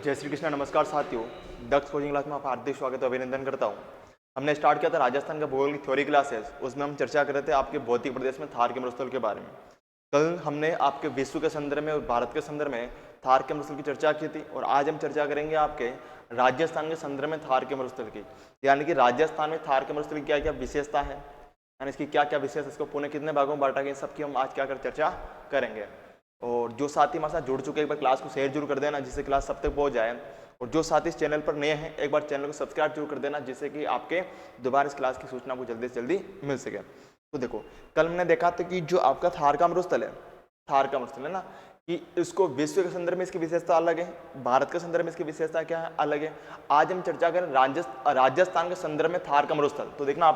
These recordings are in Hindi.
जय श्री कृष्ण। नमस्कार साथियों, दक्ष कोचिंग क्लास में आपका हार्दिक स्वागत और अभिनंदन करता हूं। हमने स्टार्ट किया था राजस्थान का भूगोल की थ्योरी क्लासेस। उसमें हम चर्चा कर रहे थे आपके भौतिक प्रदेश में थार के मरुस्थल के बारे में। कल हमने आपके विश्व के संदर्भ में और भारत के संदर्भ में थार के मरुस्थल की चर्चा की थी, और आज हम चर्चा करेंगे आपके राजस्थान के संदर्भ में थार के मरुस्थल की, यानी कि राजस्थान में थार के मरुस्थल की क्या क्या विशेषता है, यानी इसकी क्या क्या विशेषता, इसको पुनः कितने भागों में बांटा गया, सबकी हम आज क्या कर चर्चा करेंगे। और जो साथी हमारे साथ जुड़ चुके हैं, एक बार क्लास को शेयर जरूर कर देना जिससे क्लास सब तक पहुंच जाए। और जो साथी इस चैनल पर नए हैं, एक बार चैनल को सब्सक्राइब जरूर कर देना जिससे कि आपके दोबारा इस क्लास की सूचना को जल्दी से जल्दी मिल सके। तो देखो, कल हमने देखा था कि जो आपका थार का मरुस्थल है, थार का मरुस्थल है ना, कि इसको विश्व के संदर्भ में इसकी विशेषता अलग है, भारत के संदर्भ में इसकी विशेषता क्या है, अलग है। आज हम चर्चा करें राजस्थान के संदर्भ में थार का मरुस्थल। तो देखना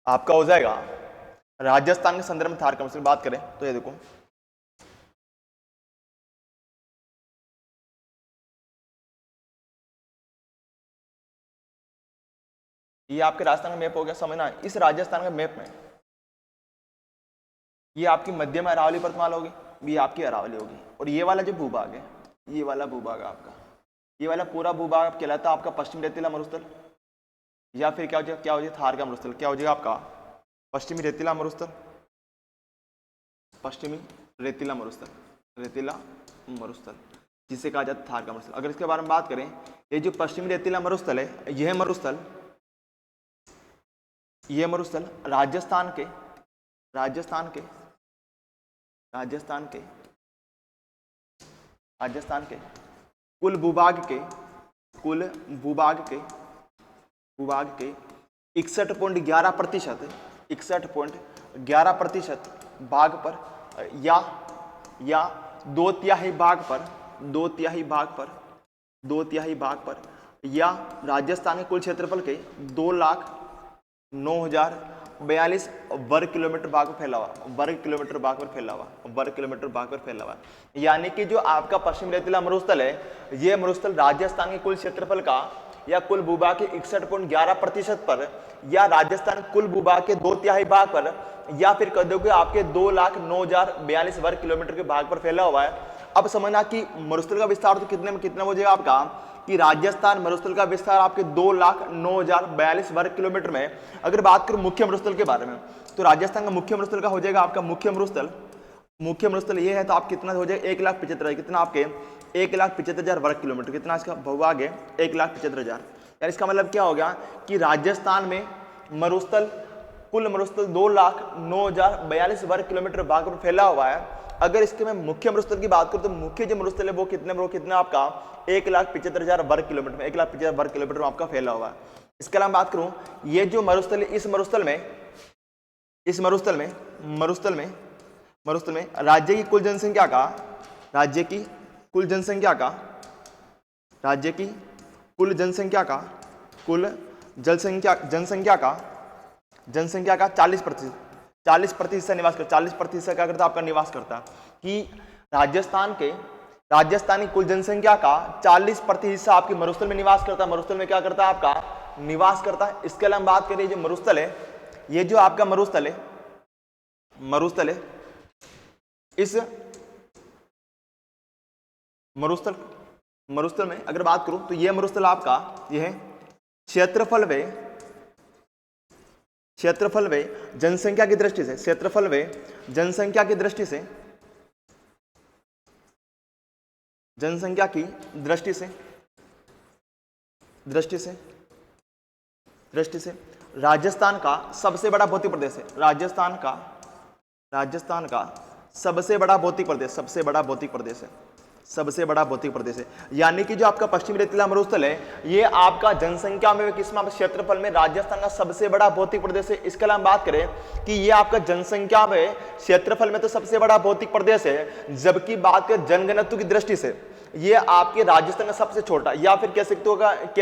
आपका हो जाएगा राजस्थान के संदर्भ में थार का मरुस्थल। बात करें तो ये देखो, ये आपके राजस्थान का मैप हो गया। समझना, इस राजस्थान के मैप में ये आपकी मध्यम अरावली पर्वतमाला होगी, ये आपकी अरावली होगी, और ये वाला जो भूभाग है, ये वाला भूभाग आपका, ये वाला पूरा भूभाग कहलाता है आपका पश्चिमी रेतीला मरुस्थल, या फिर क्या हो जाए थार का मरुस्थल। क्या हो जाएगा आपका पश्चिमी रेतीला मरुस्थल, पश्चिमी रेतीला मरुस्थल, रेतीला मरुस्थल जिसे कहा जाता है थार का मरुस्थल। अगर इसके बारे में बात करें, ये जो पश्चिमी रेतीला मरुस्थल है, यह मरुस्थल राजस्थान के कुल भूभाग के 61.11% भाग पर, या दो तिहाई भाग पर, या राजस्थान के कुल क्षेत्रफल के 2,09,042 वर्ग किलोमीटर भाग पर फैला हुआ, यानी कि जो आपका पश्चिम रेतीला मरुस्थल है, यह मरुस्थल राजस्थान के कुल क्षेत्रफल का या कुल भूभाग के 61.11% पर, या राजस्थान कुल भूभाग के 2/3 भाग पर, या फिर कह दो कि आपके 2,09,042 वर्ग किलोमीटर के भाग पर फैला हुआ है। अब समझना कि मरुस्थल का विस्तार तो कितने हो जाएगा आपका, कि राजस्थान मरुस्थल का विस्तार आपके 2,09,042 वर्ग किलोमीटर में। अगर बात करूं मुख्य मरुस्थल के बारे में, तो राजस्थान का मुख्य मरुस्थल का हो जाएगा आपका मुख्य मरुस्थल ये है, तो आप कितना हो जाएगा 1,75,000, कितना आपके 1,75,000 वर्ग किलोमीटर, कितना इसका भूभाग है 1,75,000। यार इसका मतलब क्या हो गया कि राजस्थान में कुल मरुस्थल 2,09,042 वर्ग किलोमीटर भाग पर फैला हुआ है। अगर इसके मैं मुख्य मरुस्थल की बात करूं, तो मुख्य जो मरुस्थल है वो कितना आपका 1,75,000 वर्ग किलोमीटर में, 1,75,000 वर्ग किलोमीटर में आपका फैला हुआ है। इसके अलावा बात करूं, ये जो मरुस्थल है, इस मरुस्थल में राज्य की कुल जनसंख्या का 40% से निवास करता, 40% क्या करता है आपका निवास करता है, कि राजस्थान की कुल जनसंख्या का 40% हिस्सा आपके मरुस्थल में निवास करता है। मरुस्थल में क्या करता है आपका निवास करता है। इसके अलावा बात करें, जो मरुस्थल है, ये जो आपका मरुस्थल है, इस मरुस्थल में अगर बात करूं, तो ये मरुस्थल आपका यह क्षेत्रफल व जनसंख्या की दृष्टि से, जनसंख्या की दृष्टि से राजस्थान का सबसे बड़ा भौतिक प्रदेश है। राजस्थान का सबसे बड़ा भौतिक प्रदेश है, यानी कि जो आपका पश्चिमी रेतीला मरुस्थल है, ये आपका जनसंख्या में, किसमें, क्षेत्रफल में राजस्थान का सबसे बड़ा भौतिक प्रदेश है। इसके अलावा बात करें कि ये आपका जनसंख्या में, क्षेत्रफल में तो सबसे बड़ा भौतिक प्रदेश है, जबकि बात करें जनघनत्व की दृष्टि से ये आपके राजस्थान का सबसे छोटा, या फिर कह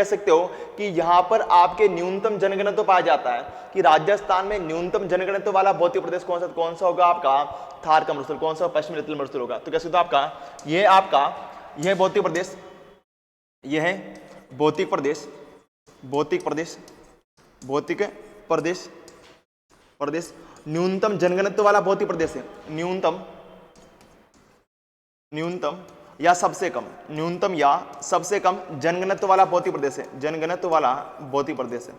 सकते हो कि यहाँ पर आपके न्यूनतम जनघनत्व पाया जाता है, कि राजस्थान में न्यूनतम जनघनत्व वाला भौतिक प्रदेश कौन सा होगा आपका थार का मरुस्थल, कौन सा पश्चिमी रेतीला मरुस्थल होगा। तो कह सकते हो यह भौतिक प्रदेश न्यूनतम जनघनत्व वाला भौतिक प्रदेश है। न्यूनतम या सबसे कम, न्यूनतम या सबसे कम जनघनत्व वाला भौतिक प्रदेश है। जनघनत्व वाला भौतिक प्रदेश है।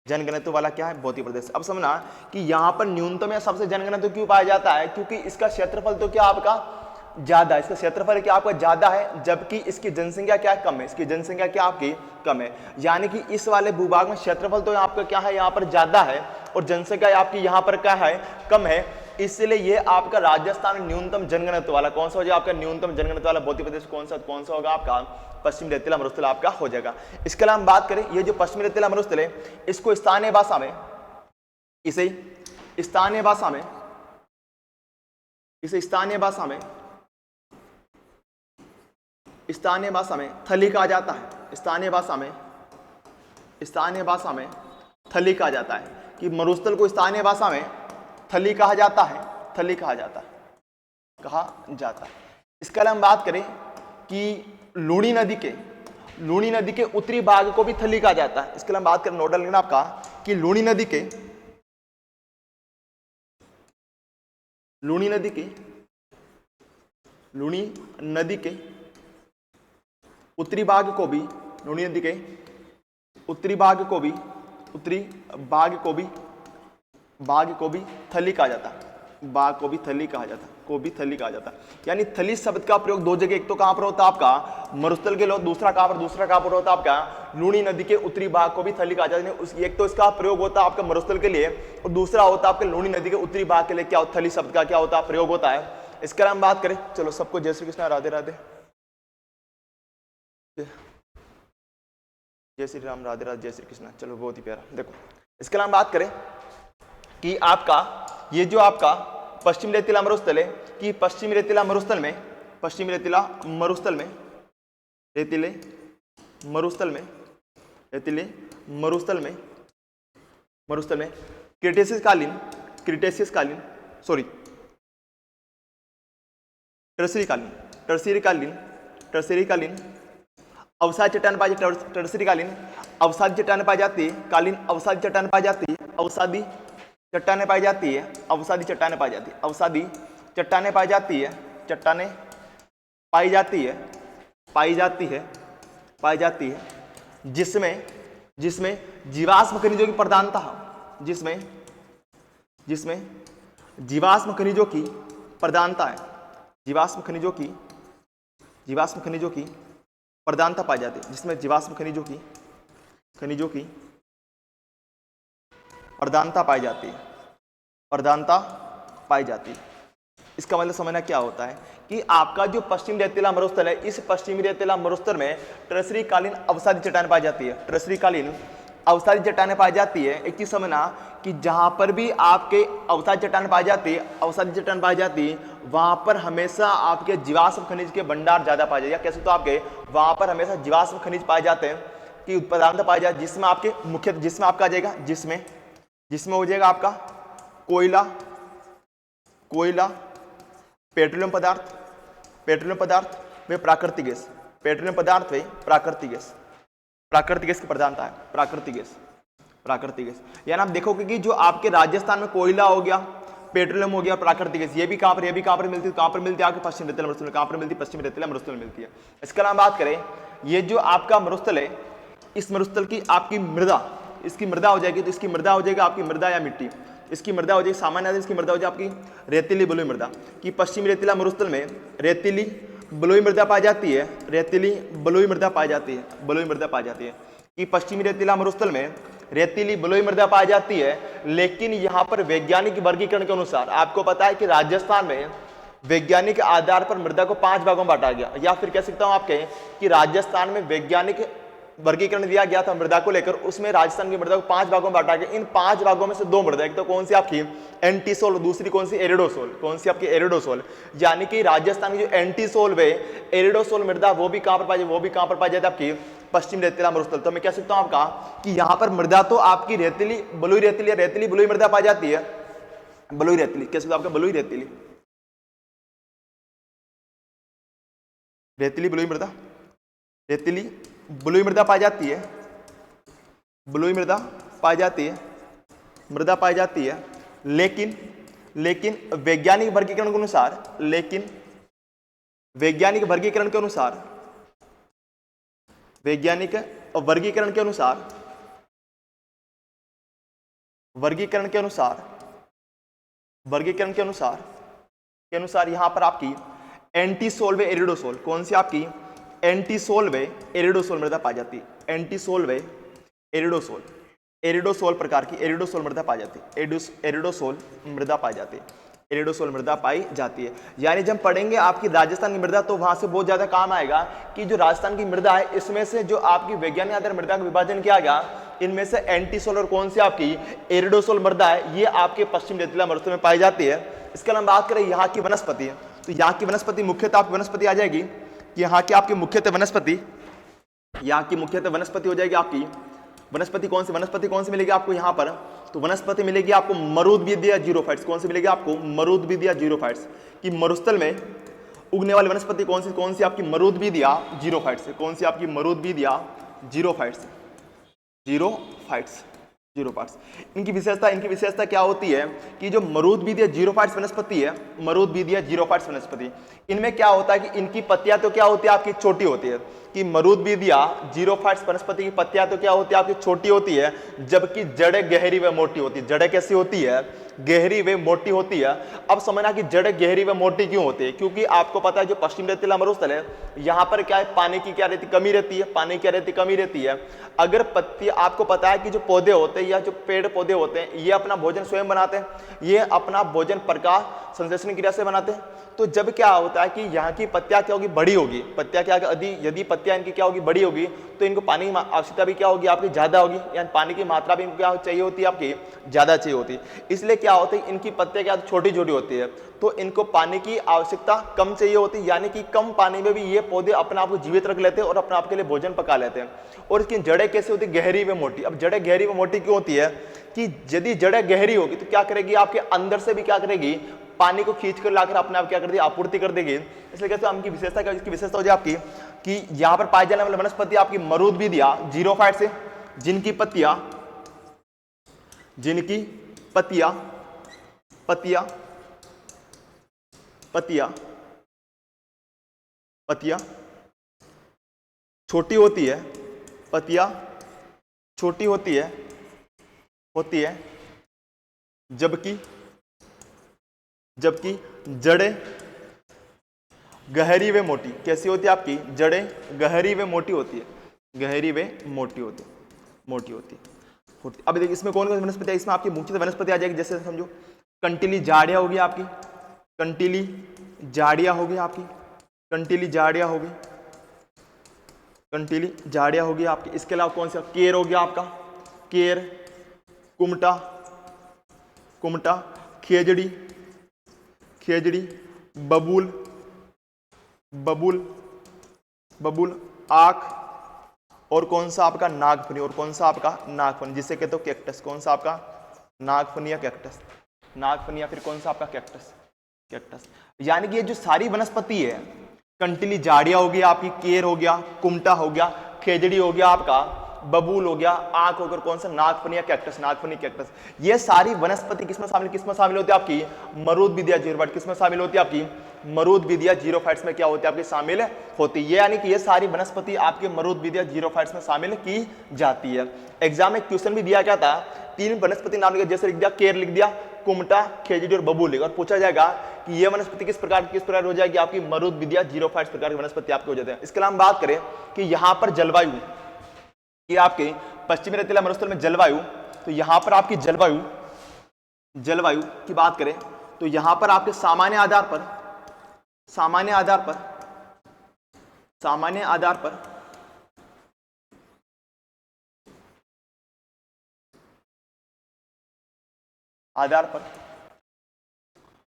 जनघनत्व वाला क्या है? भौतिक प्रदेश। अब समझना कि यहाँ पर न्यूनतम या सबसे जनघनत्व क्यों पाया जाता है? क्योंकि इसका क्षेत्रफल तो क्या आपका ज्यादा है, इसका क्षेत्रफल क्या आपका ज्यादा है, जबकि इसकी जनसंख्या क्या कम है। इसकी जनसंख्या क्या आपकी कम है, यानी कि इस वाले भूभाग में क्षेत्रफल तो आपका क्या है, यहाँ पर ज्यादा है, और जनसंख्या आपकी यहाँ पर क्या है, कम है। इसलिए ये आपका राजस्थान न्यूनतम जनघनत्व वाला कौन सा हो जाएगा? आपका न्यूनतम जनघनत्व वाला भौतिक प्रदेश कौन सा होगा? आपका पश्चिम रेतीला मरुस्थल आपका हो जाएगा। इसके अलावा हम बात करें, ये जो पश्चिमी रेतीला मरुस्थल है, इसको स्थानीय भाषा में, इसे स्थानीय भाषा में थली कहा जाता है। स्थानीय भाषा में थली कहा जाता है, कि मरुस्थल को स्थानीय भाषा में थली कहा जाता है। इसके अलावा हम बात करें कि लूणी नदी के उत्तरी भाग को भी थली कहा जाता है। इसके अलावा बात करें, नोडल लेना आपका, कि लूणी नदी के उत्तरी भाग को भी, लूणी नदी के उत्तरी भाग को भी थली कहा जाता है। यानी थली शब्द का प्रयोग दो जगह, एक तो कहां पर होता है आपका मरुस्थल के लोग, दूसरा कहां पर होता है आपका लूणी नदी के उत्तरी भाग को भी थली कहा जाता है। एक तो इसका प्रयोग होता है आपका मरुस्थल के लिए, और दूसरा होता है आपके लूणी नदी के उत्तरी भाग के लिए क्या थली शब्द का क्या होता है, प्रयोग होता है। इसके अलावा हम बात करें, चलो सबको जय श्री कृष्ण, राधे राधे, जय श्री राम, राधे राधे, जय श्री कृष्ण। चलो बहुत ही प्यारा। देखो इसके अलावा बात करें कि आपका ये जो आपका पश्चिम रेतीला मरुस्थल है, कि पश्चिमी रेतीला मरुस्थल में टर्सरी कालीन अवसादी चट्टान पाई जाती है। टर्सरी कालीन अवसादी चट्टान पाई जाती है। अवसादी चट्टान पाई जाती है। अवसादी चट्टानें पाई जाती है। जिसमें जीवाश्म खनिजों की प्रधानता है। जिसमें जीवाश्म खनिजों की प्रधानता है। जीवाश्म खनिजों की प्रधानता पाई जाती है। जिसमें जीवाश्म खनिजों की प्रधानता पाई जाती है। इसका मतलब समझना क्या होता है कि आपका जो पश्चिम रेतीला मरुस्थल है, इस पश्चिमी रेतीला मरुस्थल में टर्सरी कालीन अवसादी चट्टान पाई जाती है। टर्सरी कालीन अवसादी चट्टानें पाई जाती है। एक चीज समझना कि जहां पर भी आपके अवसादी चट्टान पाई जाती है, वहां पर हमेशा आपके जीवाश्म खनिज के भंडार ज्यादा पाए जाते हैं। कैसे? तो आपके वहां पर हमेशा जीवाश्म खनिज पाए जाते हैं कि उत्पादन पाई जाती है, जिसमें आपके मुख्य जिसमें आपका आ जाएगा, जिसमें हो जाएगा आपका कोयला, पेट्रोलियम पदार्थ वे प्राकृतिक गैस, प्राकृतिक गैस की प्रधानता है। प्राकृतिक गैस यानी आप देखोगे कि जो आपके राजस्थान में कोयला हो गया, पेट्रोलियम हो गया, प्राकृतिक गैस, ये भी कहां पर मिलती है? कहां पर मिलती है? आपके पश्चिम रेतीला मरुस्थल में। कहां पर मिलती है? पश्चिम रेतीला मरुस्थल में मिलती है। इसके अलावा बात करें, ये जो आपका मरुस्थल है, इस मरुस्थल की आपकी मृदा, इसकी मृदा हो जाएगी, तो इसकी मृदा हो जाएगी आपकी मृदा या मिट्टी। इसकी मृदा हो जाएगी सामान्य, इसकी मृदा हो जाएगी आपकी रेतीली बलुई मृदा। कि पश्चिमी रेतीला मरुस्थल में रेतीली बलुई मृदा पाई जाती है। कि पश्चिमी रेतीला मरुस्थल में रेतीली बलुई मृदा पाई जाती है। लेकिन यहाँ पर वैज्ञानिक वर्गीकरण के अनुसार आपको पता है कि राजस्थान में वैज्ञानिक आधार पर मृदा को 5 भागों में बांटा गया, या फिर कह सकता हूं आपके कि राजस्थान में वैज्ञानिक वर्गीकरण दिया गया था मृदा को लेकर, उसमें राजस्थान की मृदा को 5 भागों में बांटा गया। इन 5 भागों में से 2 मृदा, एक तो कौन सी आपकी एंटीसोल, दूसरी कौन सी एरिडोसोल। कौन सी आपकी एरिडोसोल। यानी कि राजस्थान की जो एंटीसोल वे एरिडोसोल मृदा, वो भी कहां पर पाई जाती है? आपकी पश्चिम रेतीला मरुस्थल। तो मैं कह सकता हूं आपका कि यहां पर मृदा तो आपकी रेतीली बलुई मृदा पाई जाती है। बलुई रेतीली कह सकते हो आपका बलुई रेतीली बलुई मृदा पाई जाती है। मृदा पाई जाती है। लेकिन वैज्ञानिक वर्गीकरण के अनुसार वैज्ञानिक वर्गीकरण के अनुसार, वैज्ञानिक वर्गीकरण के अनुसार, वर्गीकरण के अनुसार, वर्गीकरण के अनुसार के अनुसार यहां पर आपकी एंटीसोल व एरिडोसोल, कौन सी आपकी एंटीसोल व एरिडोसोल मृदा पाई जाती है। एंटीसोल व एरिडोसोल, एरिडोसोल प्रकार की एरिडोसोल मृदा पाई जाती है। एरिडोसोल मृदा पाई जाती है, एरिडोसोल मृदा पाई जाती है। यानी जब पढ़ेंगे आपकी राजस्थान की मृदा तो वहां से बहुत ज्यादा काम आएगा कि जो राजस्थान की मृदा है इसमें से जो आपकी वैज्ञानिक आधार मृदा का विभाजन किया गया, इनमें से एंटीसोल और कौन सी आपकी एरिडोसोल मृदा है, ये आपके पश्चिम रेतीला मरुस्थल में पाई जाती है। इसके अलावा बात करें यहाँ की वनस्पति, तो यहाँ की वनस्पति मुख्यतः आपकी वनस्पति आ जाएगी कि यहाँ की आपकी मुख्यतः वनस्पति, यहाँ की मुख्यतः वनस्पति हो जाएगी आपकी वनस्पति कौन सी मिलेगी आपको यहाँ पर, तो वनस्पति मिलेगी आपको मरुद्भिदीय जीरोफाइट्स। कौन सी मिलेगी आपको मरुद्भिदीय जीरोफाइट्स, कि मरुस्थल में उगने वाली वनस्पति कौन सी आपकी मरुद्भिदीय जीरोफाइट्स, कौन सी आपकी मरुद्भिदीय जीरोफाइट्स, जीरोफाइट्स। इनकी विशेषता क्या होती है कि जो मरुद्भिदीय जीरोफाइट्स वनस्पति है, मरुद्भिदीय जीरोफाइट्स वनस्पति, इनमें क्या होता है कि इनकी पत्तियां तो क्या होती है आपकी छोटी होती है, कि मरुद्भिदीय जीरोफाइट्स वनस्पति की पत्तियां तो क्या होती है आपकी छोटी होती है, जबकि जड़ें गहरी व मोटी होती है। जड़ें कैसी होती है, गहरी व मोटी होती है। अब समझना कि जड़ें गहरी व मोटी क्यों होती है, क्योंकि आपको पता है जो पश्चिम रेतीला मरुस्थल है यहाँ पर क्या है, पानी की क्या रहती कमी रहती है, पानी क्या रहती कमी रहती है। अगर पत्ती, आपको पता है कि जो पौधे होते हैं या जो पेड़ पौधे होते हैं ये अपना भोजन स्वयं बनाते हैं, ये अपना भोजन प्रकाश संश्लेषण क्रिया से बनाते हैं। तो जब क्या होता है कि यहाँ की पत्तियां क्या होगी, बड़ी होगी, पत्तियां क्या, यदि पत्तियां इनकी क्या होगी, बड़ी होगी, तो इनको पानी की आवश्यकता भी क्या होगी आपकी ज्यादा होगी, यानी पानी की मात्रा भी इनको क्या चाहिए होती है आपकी ज्यादा चाहिए होती है। इसलिए क्या होता है इनकी पत्तियां क्या छोटी छोटी होती है, तो इनको पानी की आवश्यकता कम चाहिए होती है, यानी कि कम पानी में भी ये पौधे अपने आप को जीवित रख लेते हैं और अपने आप के लिए भोजन पका लेते हैं। और इसकी जड़ें कैसे होती है, गहरी व मोटी। अब जड़ें गहरी व मोटी क्यों होती है कि यदि जड़ें गहरी होगी तो क्या करेगी, आपके अंदर से भी क्या करेगी, पानी को खींच कर लाकर अपने आप क्या कर देगी, आपूर्ति कर देगी। इसलिए कहते हैं इनकी विशेषता क्या, इसकी विशेषता हो जाए आपकी कि यहाँ पर पाई जाने वाली वनस्पति आपकी मरुद्भिदीय जीरोफाइट्स है, जिनकी पत्तियां छोटी होती है, पत्तियां छोटी होती है जबकि जड़ें गहरी व मोटी कैसी होती है आपकी, जड़ें गहरी व मोटी होती है, गहरी व मोटी होती है। अब देखिए इसमें कौन कौन सी वनस्पति है, इसमें आपकी मुख्य वनस्पति आ जाएगी, जैसे समझो कंटीली झाड़ियां होगी आपकी, कंटीली झाड़ियां होगी आपकी, कंटीली झाड़ियां होगी आपकी। इसके अलावा कौन सा, केर हो गया आपका, केर, कुमटा, खेजड़ी, बबूल, आख, और कौन सा आपका नागफनी, जिसे कहते हो कैक्टस। कौन सा आपका नागफनी या कैक्टस, नागफनी या फिर कौन सा आपका कैक्टस। यानी कि ये जो सारी वनस्पति है, कंटीली झाड़ियां होगी आपकी, केर हो गया, कुमटा हो गया, खेजड़ी हो गया आपका, बबूल हो गया, आंख होकर कौन सा नागफनी या कैक्टस, ये सारी वनस्पति किसमें शामिल होती है आपकी मरुद्भिदीय जीरोफाइट्स। किसमें शामिल होती है आपकी मरुद्भिदीय जीरोफाइट्स में क्या होती है आपकी शामिल होती है, यानी कि ये सारी वनस्पति आपके मरुद्भिदीय जीरोफाइट्स में शामिल की जाती है। एग्जाम में क्वेश्चन भी दिया क्या था, 3 वनस्पति नाम लिखा, जैसे लिख दिया केर, लिख दिया कुमटा, खेजड़ी और बबूल, और पूछा जाएगा कि ये वनस्पति किस प्रकार हो जाएगी आपकी मरुद्भिदीय जीरोफाइट्स प्रकार की वनस्पति आपके हो जाते हैं। इसके अलावा हम बात करें कि यहाँ पर जलवायु, कि आपके पश्चिमी रेतीला मरुस्थल में जलवायु, तो यहां पर आपकी जलवायु की बात करें तो यहां पर आपके सामान्य आधार पर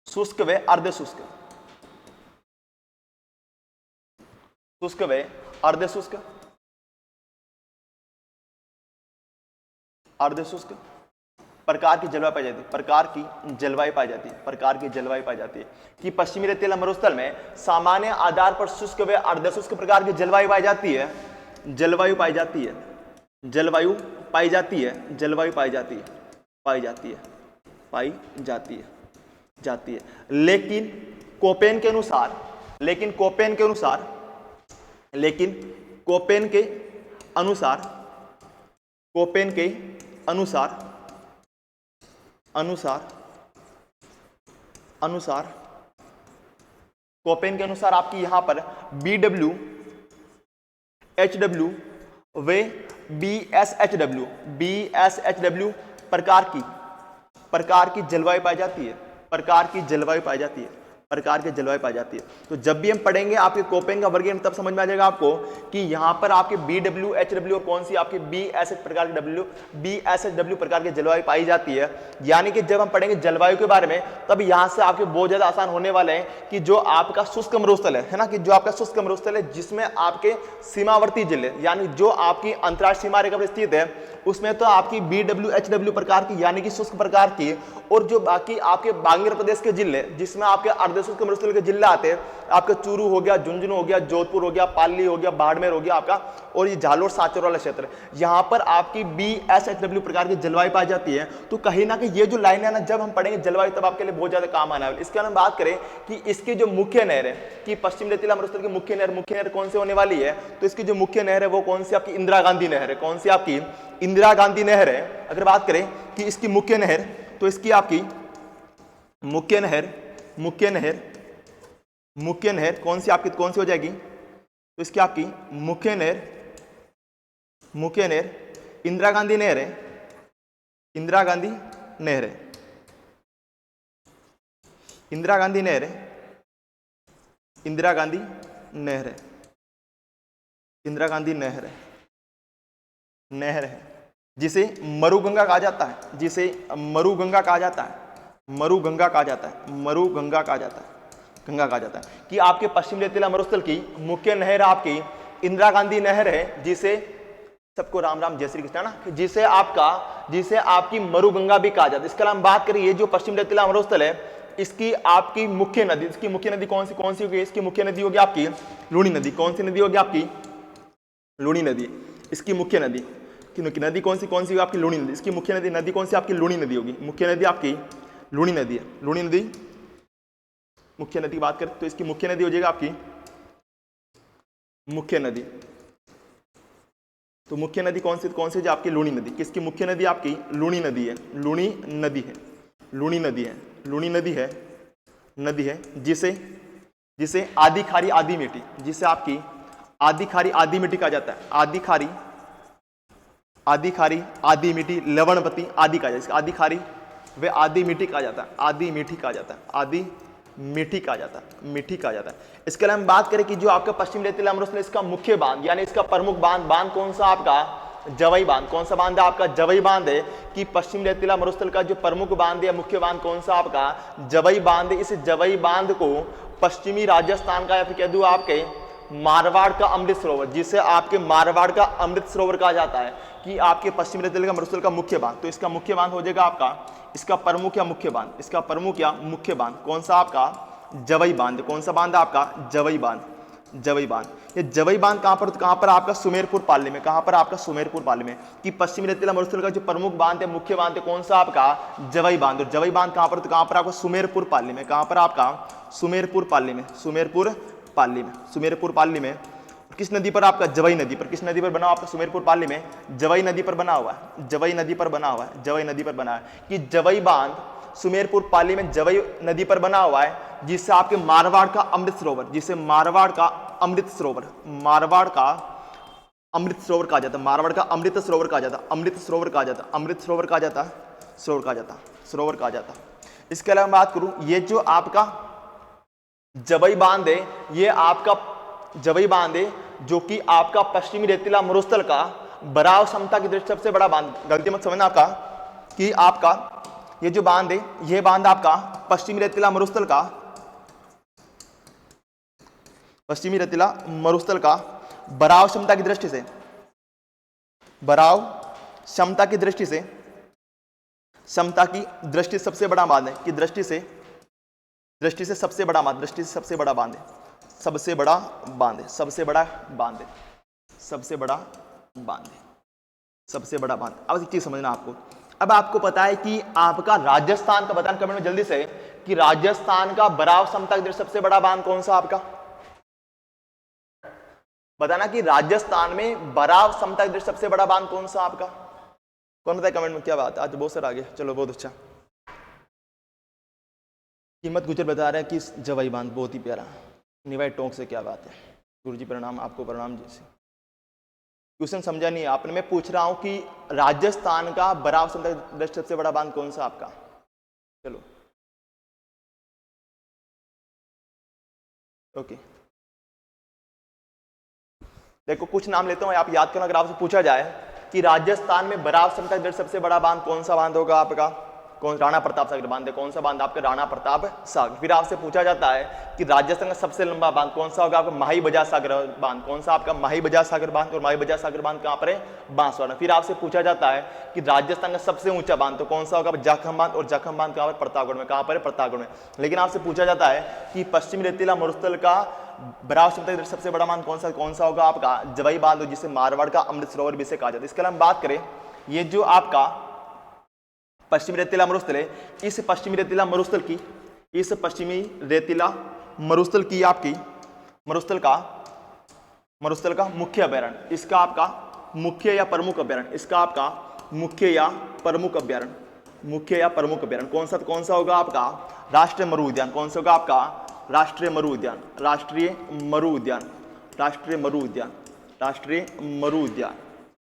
शुष्क व अर्धशुष्क, अर्धशुष्क प्रकार की जलवायु पाई जाती है, कि पश्चिमी रेतीला मरुस्थल में सामान्य आधार पर शुष्क व अर्धशुष्क प्रकार की जलवायु पाई जाती है। लेकिन कोपेन के अनुसार लेकिन कोपेन के अनुसार कोपेन के अनुसार आपकी यहां पर BW HW वे BSHW प्रकार की जलवायु पाई जाती है, तो जब भी हम पढ़ेंगे आपके कोपेन का वर्गीकरण तब समझ में आ जाएगा आपको कि यहां पर आपके BW HW और कौन सी आपकी BSHW प्रकार की जलवायु पाई जाती है। यानी कि जब हम पढ़ेंगे जलवायु के बारे में तब यहां से आपके बहुत ज्यादा आसान होने वाले हैं कि जो आपका शुष्क मरुस्थल है ना, कि जो आपका शुष्क मरुस्थल है जिसमें आपके सीमावर्ती जिले यानी जो आपकी अंतर्राष्ट्रीय सीमा रेखा पर स्थित है उसमें तो आपकी BW HW प्रकार की यानी कि शुष्क प्रकार की, और जो बाकी आपके बांग्ला प्रदेश के जिले जिसमें आपके अर्धशुष्क मरुस्थल के जिले आते हैं, आपका चूरू हो गया, झुंझुनू हो गया, जोधपुर हो गया, पाली हो गया, बाड़मेर हो गया आपका, और ये जालोर सांचौर वाला क्षेत्र, यहाँ पर आपकी BSHW प्रकार की जलवायु पाई जाती है। तो कहीं ना कहीं ये जो लाइन है ना, जब हम पढ़ेंगे जलवायु तब आपके लिए बहुत ज्यादा काम आना है। इसके हम बात करें कि इसकी जो मुख्य नहर है कि पश्चिम रेतीला मरुस्थल की मुख्य नहर कौन सी होने वाली है, तो इसकी जो मुख्य नहर है वो कौन सी आपकी इंदिरा गांधी नहर है। कौन सी आपकी इंदिरा गांधी नहर है। अगर बात करें कि इसकी मुख्य नहर, तो इसकी आपकी मुख्य नहर कौन सी हो जाएगी, तो इसकी आपकी मुख्य नहर इंदिरा गांधी नहर है। इंदिरा गांधी नहर है जिसे मरुगंगा कहा जाता है, मरुगंगा कहा जाता है कि आपके पश्चिम रेतीला मरुस्थल की मुख्य नहर आपकी इंदिरा गांधी नहर है, जिसे सबको राम राम जय श्री कृष्ण ना, जिसे आपकी मरुगंगा भी कहा जाता है। इसके अलावा हम बात करें ये जो पश्चिम रेतीला मरुस्थल है इसकी आपकी मुख्य नदी कौन सी होगी, इसकी मुख्य नदी होगी आपकी लूणी नदी। कौन सी नदी होगी आपकी लूणी नदी। इसकी मुख्य नदी कौन सी होगी आपकी लूणी नदी। इसकी मुख्य नदी कौन सी आपकी लूणी नदी होगी। मुख्य नदी आपकी लूणी नदी है। लूणी नदी मुख्य नदी की बात करें तो इसकी मुख्य नदी हो जाएगा आपकी मुख्य नदी। तो मुख्य नदी कौन सी जो आपकी लूणी नदी। किसकी मुख्य नदी आपकी लूणी नदी है। नदी है जिसे आधी खारी आधी मीठी, जिसे आपकी आधी खारी आधी मीठी कहा जाता है। आधी खारी आधी मीठी लवणवती आदि कहा जाता है। आधी खारी वे आधी मीठी कहा जाता है। मीठी कहा जाता है। इसके अलावा हम बात करें कि जो आपका पश्चिम रेतीला मरुस्थल इसका मुख्य बांध यानी इसका प्रमुख बांध कौन सा आपका जवई बांध। कौन सा बांध है आपका जवई बांध है कि पश्चिम रेतीला मरुस्थल का जो प्रमुख बांध है मुख्य बांध कौन सा आपका जवई बांध है। इस जवई बांध को पश्चिमी राजस्थान का या फिर कह दूं आपके मारवाड़ का अमृत सरोवर, जिसे आपके मारवाड़ का अमृत सरोवर कहा जाता है कि आपके पश्चिम रेतीला मरुस्थल का मुख्य बांध। तो इसका मुख्य बांध हो जाएगा आपका इसका प्रमुख या मुख्य बांध। कौन सा आपका जवई बांध। कौन सा बांध है आपका जवई बांध। ये जवई बांध कहां पर आपका सुमेरपुर पाली में। कहां पर आपका सुमेरपुर पाली में कि पश्चिम रेतीला मरुस्थल का जो प्रमुख बांध है मुख्य बांध है कौन सा आपका जवई बांध। और जवई बांध कहां पर आपका सुमेरपुर पाली में। कहां पर आपका सुमेरपुर पाली में। किस नदी पर आपका जवई नदी पर। किस नदी पर बना हुआ आपका सुमेरपुर पाली में जवई नदी पर बना हुआ है। जवई नदी पर बना है कि जवई बांध सुमेरपुर पाली में जवई नदी पर बना हुआ है, जिससे आपके मारवाड़ का अमृत सरोवर कहा जाता है। मारवाड़ का अमृत सरोवर कहा जाता। इसके अलावा बात करूं ये जो आपका जवई बांध है, ये आपका जवई बांध है जो कि आपका पश्चिमी रेतीला मरुस्थल का बराव क्षमता की दृष्टि सबसे बड़ा बांध। गलती मत समझना आपका कि आपका ये जो बांध है ये बांध आपका पश्चिमी रेतीला मरुस्थल का बराव क्षमता की दृष्टि सबसे बड़ा बांध है कि दृष्टि से सबसे बड़ा बांध। अब एक चीज समझना आपको। अब आपको पता है कि आपका राजस्थान का बताना कमेंट में जल्दी से कि राजस्थान का बराव क्षमता की दृष्टि सबसे बड़ा बांध कौन सा आपका बताना कि राजस्थान में बराव समता की दृष्टि सबसे बड़ा बांध कौन सा आपका, कौन बताए कमेंट में। क्या बात है, आज बहुत सारा आ गया, चलो बहुत अच्छा। कीमत गुजर बता रहा है कि जवाई बांध बहुत ही प्यारा, निवाई टोंक से, क्या बात है गुरुजी, प्रणाम आपको, प्रणाम जी। क्वेश्चन समझा नहीं आपने, मैं पूछ रहा हूं कि राजस्थान का बराव समता की दृष्टि सबसे बड़ा बांध कौन सा आपका। चलो ओके, देखो कुछ नाम लेता हूं, आप याद करना। अगर आपसे पूछा जाए कि राजस्थान में बराव समता की दृष्टि सबसे बड़ा बांध कौन सा बांध होगा आपका, कौन, राणा प्रताप सागर बांध है, कौन सा बांध आपका, राणा प्रताप सागर। फिर आपसे पूछा जाता है कि राजस्थान का सबसे लंबा बांध कौन सा होगा आपका, माही बजाज सागर बांध, कौन सा आपका, माही बजाज सागर बांध। और माही बजाज सागर बांध कहां पर है, बांसवाड़ा। फिर आपसे पूछा जाता है कि राजस्थान का सबसे ऊंचा बांध तो कौन सा होगा, जाखम बांध। और जाखम बांध कहां पर, प्रतापगढ़ में, कहां पर है, प्रतापगढ़ में। लेकिन आपसे पूछा जाता है कि पश्चिमी रेतीला मरुस्थल का बराव समता की सबसे बड़ा बांध कौन सा होगा आपका, जवाई बांध, जिसे मारवाड़ का अमृत सरोवर भी से कहा जाता है। इसके अलावा हम बात करें, ये जो आपका पश्चिमी रेतीला मरुस्थल है, इस पश्चिमी रेतीला मरुस्थल की, इस पश्चिमी रेतीला मरुस्थल की आपकी मरुस्थल का मुख्य अभ्यारण्य, इसका आपका मुख्य या प्रमुख अभ्यारण्य, इसका आपका मुख्य या प्रमुख अभ्यारण्य कौन सा होगा आपका, राष्ट्रीय मरु उद्यान। कौन सा होगा आपका, राष्ट्रीय मरु उद्यान, राष्ट्रीय मरु उद्यान, राष्ट्रीय मरु उद्यान, राष्ट्रीय मरु उद्यान,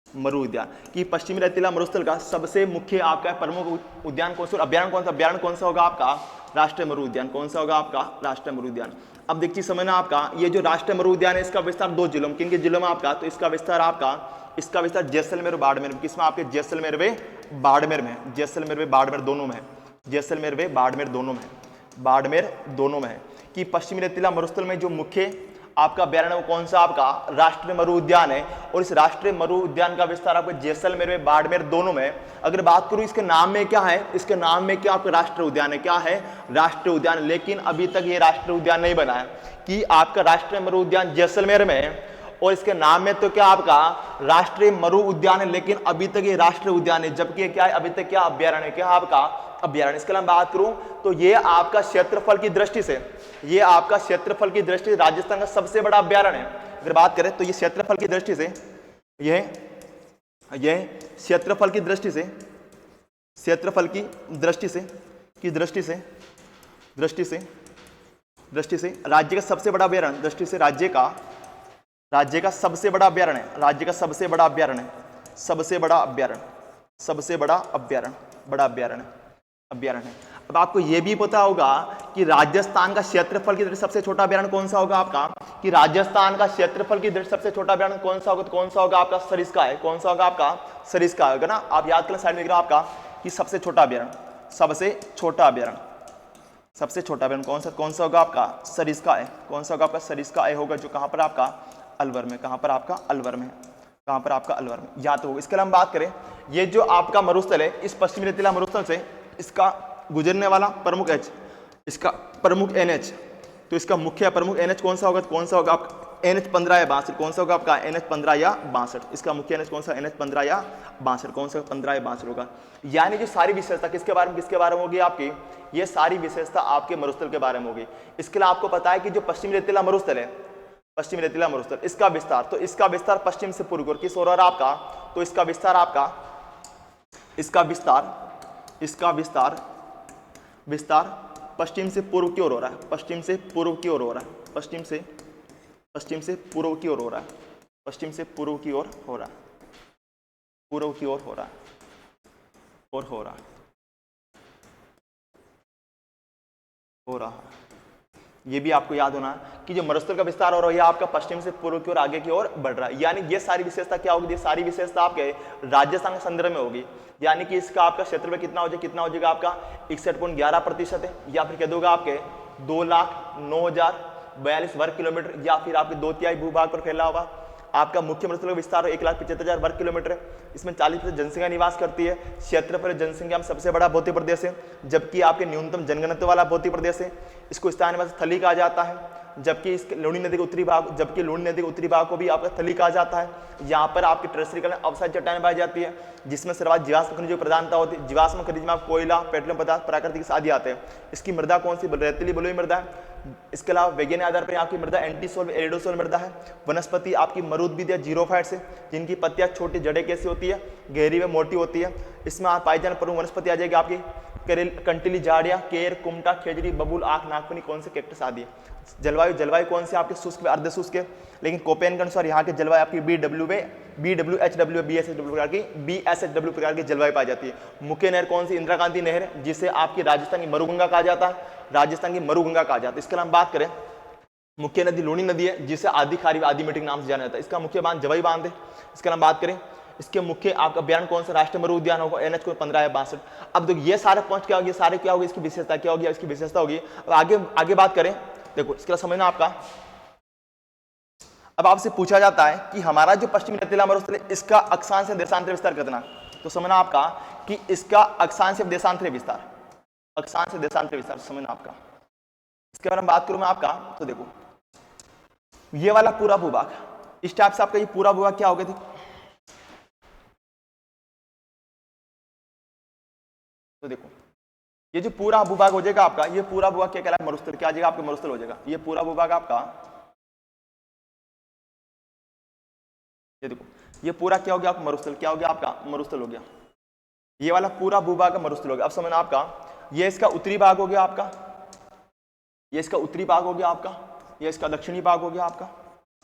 मरु उद्यान की पश्चिमी रेतीला मरुस्थल का सबसे मुख्य आपका प्रमुख उद्यान कौन सा, अभ्यारण्य कौन सा होगा आपका, राष्ट्रीय मरु उद्यान। कौन सा होगा आपका, राष्ट्रीय मरु उद्यान। अब देखिए समझना आपका, ये जो राष्ट्रीय मरु उद्यान है, इसका विस्तार 2 जिलों में, किन के जिलों में आपका, तो इसका विस्तार जैसलमेर और बाड़मेर में, किसमें आपके, जैसलमेर व बाड़मेर में, जैसलमेर व बाड़मेर दोनों में है, जैसलमेर व बाड़मेर दोनों में है, बाड़मेर दोनों में है। कि पश्चिमी रेतीला मरुस्थल में जो मुख्य आपका अभ्यारण्य वो कौन सा आपका, राष्ट्रीय मरु उद्यान है। और इस राष्ट्रीय मरु उद्यान का विस्तार आपको जैसलमेर में बाड़मेर दोनों में। अगर बात करूं इसके नाम में क्या है, इसके नाम में क्या आपका राष्ट्रीय उद्यान है, क्या है, राष्ट्रीय उद्यान। लेकिन अभी तक ये राष्ट्रीय उद्यान नहीं बना है कि आपका राष्ट्रीय मरु उद्यान जैसलमेर में है और इसके नाम में तो क्या आपका राष्ट्रीय मरु उद्यान है, लेकिन अभी तक ये राष्ट्रीय उद्यान है, जबकि क्या है, अभी तक क्या अभ्यारण्य, क्या आपका अभ्यारण्य। इसके अलावा बात करूं तो ये आपका क्षेत्रफल की दृष्टि से, ये आपका क्षेत्रफल की दृष्टि से राजस्थान का सबसे बड़ा अभ्यारण्य है। अगर बात करें तो ये क्षेत्रफल की दृष्टि से, यह क्षेत्रफल की दृष्टि से, क्षेत्रफल की दृष्टि से, की दृष्टि से, दृष्टि से, दृष्टि से राज्य का सबसे बड़ा अभ्यारण्य, दृष्टि से राज्य का सबसे बड़ा अभ्यारण्य, राज्य का सबसे बड़ा अभ्यारण्य, सबसे बड़ा अभ्यारण्य, सबसे बड़ा अभ्यारण्य, बड़ा अभ्यारण्य, अभ्यारण्य। अब आपको यह भी पता होगा कि राजस्थान का क्षेत्रफल की दृष्टि सबसे छोटा अभ्यारण्य कौन सा होगा आपका, कि राजस्थान का क्षेत्रफल की दृष्टि सबसे छोटा अभ्यारण्य कौन सा होगा, तो कौन सा होगा आपका, सरिस्का है। कौन सा होगा आपका, सरिस्का होगा ना। आप याद करें साइड में दिख रहा आपका कि सबसे छोटा अभ्यारण्य, सबसे छोटा अभ्यारण्य, सबसे छोटा अभ्यारण्य कौन सा होगा आपका, सरिस्का है। कौन सा होगा आपका, सरिस्का है होगा, जो कहां पर आपका, अलवर में, कहां पर आपका, अलवर में, कहां पर आपका, अलवर में, याद होगा। इसके अलावा हम बात करें, ये जो आपका मरुस्थल है, इस पश्चिमी रेतीला मरुस्थल से इसका गुजरने वाला प्रमुख एच, इसका प्रमुख एनएच, तो इसका मुख्य प्रमुख एनएच कौन सा होगा, तो कौन सा होगा आपका एनएच 15 या 62। कौन सा होगा आपका एनएच 15 या 62, इसका मुख्य एनएच कौन सा, एनएच 15 या 62, कौन सा 15 या 62 होगा। यानी जो सारी विशेषता किसके बारे में होगी आपकी, ये सारी विशेषता आपके मरुस्थल के बारे में होगी। इसके लिए आपको पता है कि जो पश्चिमी रेतीला मरुस्थल है, पश्चिमी रेतीला मरुस्थल, इसका विस्तार, तो इसका विस्तार पश्चिम से पूर्व की ओर किस ओर है आपका, तो इसका विस्तार आपका, इसका विस्तार पश्चिम से पूर्व की ओर हो रहा है, पश्चिम से पूर्व की ओर हो रहा है, पश्चिम से पूर्व की ओर हो रहा है, पश्चिम से पूर्व की ओर हो रहा है, पूर्व की ओर हो रहा है, और हो रहा है। ये भी आपको याद होना कि जो मरुस्थल का विस्तार हो रहा है आपका पश्चिम से पूर्व की ओर आगे की ओर बढ़ रहा है। यानी ये सारी विशेषता क्या होगी, ये सारी विशेषता आपके राजस्थान के संदर्भ में होगी। यानी कि इसका आपका क्षेत्र में कितना हो जाएगा आपका 61.11% है, या फिर कह दोगे आपके 2,09,042 वर्ग किलोमीटर, या फिर आपके 2/3 भूभाग पर फैला हुआ। आपका मुख्य मरुस्थल का विस्तार 1,75,000 वर्ग किलोमीटर है, इसमें 40% जनसंख्या निवास करती है। क्षेत्रफल जनसंख्या में सबसे बड़ा भौतिक प्रदेश है, जबकि आपके न्यूनतम जनघनत्व वाला भौतिक प्रदेश है। इसको स्थानीय भाषा में स्थली कहा जाता है। जबकि इस लूनी नदी के उत्तरी भाग, जबकि लूनी नदी के उत्तरी भाग को भी आपका थली कहा जाता है। यहाँ पर आपकी टर्सरी अवसाद चट्टानें पाई जाती है, जिसमें सर्वाधिक जीवाश्म खनिजों की प्रधानता होती है। जीवाश्म खनिज में आप कोयला, पेट्रोलियम पदार्थ, प्राकृतिक आदि आते हैं। इसकी मृदा कौन सी? रेतीली बलुई मृदा है। इसके अलावा वैज्ञानिक आधार पर आपकी मृदा एंटीसोल एरिडोसोल मृदा है। वनस्पति आपकी मरुद्भिद या जीरोफाइट्स है, जिनकी पत्तियां छोटी, जड़ें कैसी होती है? गहरी व मोटी होती है। इसमें आप पाई जाने प्रमुख वनस्पति आ जाएगी आपकी कंटीली झाड़ियां, केर, कुमटा, खेजड़ी, बबूल, आख, नागफनी, कौन से? कैक्टस आदि। जलवायु कौन से? आपके शुष्क व अर्ध शुष्क है। लेकिन कोपेन के अनुसार यहाँ की जलवायु आपकी BWHW BSHW प्रकार की जलवायु पाई जाती है। मुख्य नहर कौन सी? इंदिरा गांधी नहर, जिसे आपकी राजस्थान की मरुगंगा कहा जाता है। राजस्थान की मरुगंगा कहा जाता है। इसके अलावा बात करें, मुख्य नदी लूनी नदी है, जिसे आदि खारी आदि मिट्टी के नाम से जाना जाता है। इसका मुख्य बांध जवाई बांध है। इसके अलावा बात करें, इसके मुख्य आपका अभ्यारण्य कौन सा? राष्ट्रीय मरु उद्यान होगा, NH 15 या 62। अब देखो ये सारे पॉइंट क्या होगी, सारे क्या होगी, इसकी विशेषता क्या होगी, इसकी विशेषता होगी। अब आगे बात करें, देखो इसका समझना आपका। अब आपसे पूछा जाता है कि हमारा जो पश्चिमी रेतीला मरुस्थल है, इसका अक्षांश से देशांतर विस्तार कितना? तो समझना आपका कि इसका अक्षांश से देशांतर विस्तार, अक्षांश से देशांतर विस्तार समझना आपका। इसके बारे में बात करूं मैं आपका, तो देखो ये वाला पूरा भूभाग, इस टाइप से आपका ये पूरा भूभाग क्या हो गया? तो देखो ये जो पूरा भूभाग हो जाएगा आपका, ये पूरा भूभाग क्या कहलाएगा? मरुस्थल। क्या आ जाएगा? आपका मरुस्थल हो जाएगा। ये पूरा भूभाग आपका, ये देखो ये पूरा क्या हो गया? आपका मरुस्थल। क्या हो गया? आपका मरुस्थल हो गया। ये वाला पूरा भूभाग का मरुस्थल हो गया। अब समझना आपका, ये इसका उत्तरी भाग हो गया आपका, ये इसका उत्तरी भाग हो गया आपका, ये इसका दक्षिणी भाग हो गया आपका,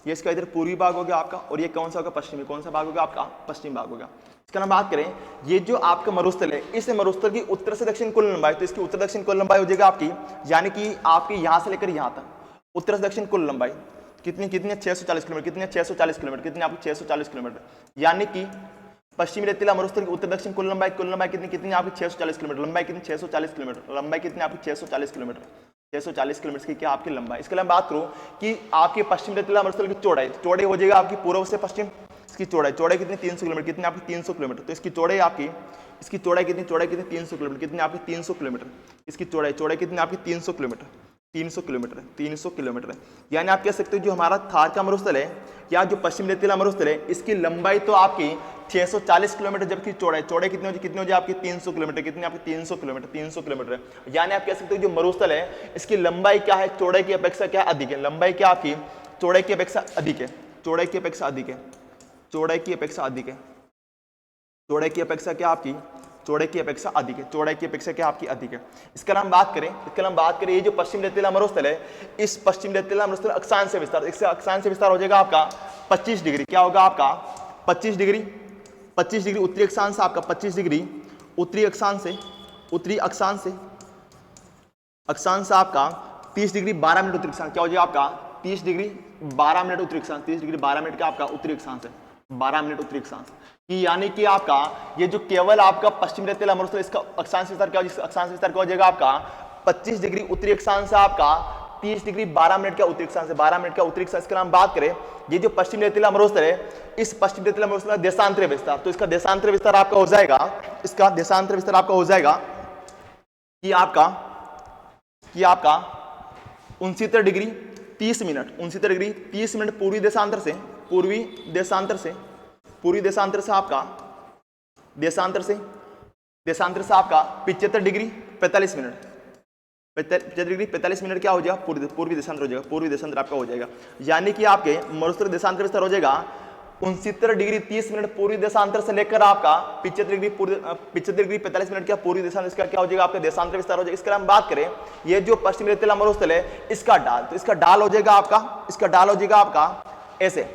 ये इसका इधर पूर्वी भाग हो गया आपका, और ये कौन सा होगा? पश्चिमी। कौन सा भाग हो गया? आपका पश्चिमी भाग हो गया। इसका नाम बात करें, ये जो आपका मरुस्थल है, इस मरुस्थल की उत्तर से दक्षिण कुल लंबाई, तो इसकी उत्तर दक्षिण कुल लंबाई हो जाएगा आपकी, यानी कि आपकी यहां से लेकर यहां तक उत्तर से दक्षिण कुल लंबाई कितनी? 640 किलोमीटर। कितनी? 640 किलोमीटर। कितनी? आपकी 640 किलोमीटर। यानी कि पश्चिमी रेतीला मरुस्थल की उत्तर दक्षिण कुल लंबाई कितनी? आपकी 640 किलोमीटर। लंबाई कितनी? 640 किलोमीटर। लंबाई कितनी? आपकी 640 किलोमीटर। 640 किलोमीटर की क्या आपकी लंबाई। इसके अलावा बात करूं कि आपके पश्चिम रेतीला मरुस्थल की चौड़ाई हो जाएगा आपकी पूर्व से पश्चिम। इसकी चौड़ाई कितनी? 300 किलोमीटर। कितनी? आपकी 300 किलोमीटर। तो इसकी चौड़ाई कितनी? 300 किलोमीटर। कितनी? आपकी 300 किलोमीटर। इसकी चौड़ाई कितनी? आपकी 300 किलोमीटर। 300 किलोमीटर। यानी आप कह सकते हो जो हमारा थार का मरुस्थल है या जो पश्चिम रेतीला मरुस्थल है, इसकी लंबाई तो आपकी 640 किलोमीटर, जबकि चौड़ाई कितनी हो जाए? आपकी 300 किलोमीटर। कितनी? आपकी 300 किलोमीटर। 300 किलोमीटर। यानी आप कह सकते हो जो मरुस्थल है, इसकी लंबाई क्या है? चौड़ाई की अपेक्षा क्या अधिक है? लंबाई क्या आपकी चौड़ाई की अपेक्षा अधिक है। चौड़ाई की अपेक्षा अधिक है। चौड़ाई की अपेक्षा अधिक है। चौड़ाई की अपेक्षा क्या आपकी? चौड़ाई की अपेक्षा अधिक है। चौड़ाई की अपेक्षा क्या आपकी? अधिक है। इसके अलावा बात करें, ये जो पश्चिम रेतीला मरुस्थल है, इस पश्चिम रेतीला मरुस्थल अक्षांश से विस्तार, इससे अक्षांश से विस्तार हो जाएगा आपका 25 डिग्री। क्या होगा आपका? 25 डिग्री। 25 डिग्री उत्तरी अक्षांश से आपका 25 डिग्री उत्तरी अक्षांश से आपका 30 डिग्री 12 मिनट उत्तरी अक्षांश। क्या हो जाएगा आपका? 30 डिग्री 12 मिनट उत्तरी अक्षांश। 30 डिग्री 12 मिनट का आपका उत्तरी अक्षांश है। 12 मिनट उत्तरी अक्षांश की, यानी कि आपका ये जो केवल आपका पश्चिम रेतीला मरुस्थल, इसका अक्षांश विस्तार क्या हो जाएगा आपका? 25 डिग्री उत्तरी अक्षांश से आपका 30 डिग्री 12 मिनट का उत्तरी अक्षांश, 12 मिनट का उत्तरी अक्षांश। इसका नाम बात करें, ये जो पश्चिम रेतीला मरुस्थल है, इस पश्चिम रेतीला मरुस्थल का देशांतरी विस्तार, तो इसका देशांतरी विस्तार आपका हो जाएगा, कि आपका 69 डिग्री 30 मिनट पूर्वी देशांतर से आपका 75 डिग्री 45 मिनट। 75 डिग्री 45 मिनट क्या हो जाएगा? पूर्वी देशांतर हो जाएगा। पूर्वी देशांतर आपका हो जाएगा, यानी कि आपके मरुस्थल देशांतर विस्तार हो जाएगा 69 डिग्री 30 मिनट पूर्वी देशांतर से लेकर आपका 75 डिग्री 45 मिनट का पूर्वी देशांतर, इसका क्या हो जाएगा? आपका देशांतर विस्तार हो जाएगा। इसके अलावा बात करें, ये जो पश्चिम रेतीला मरुस्थल है, इसका डाल, तो इसका डाल हो जाएगा आपका ऐसे,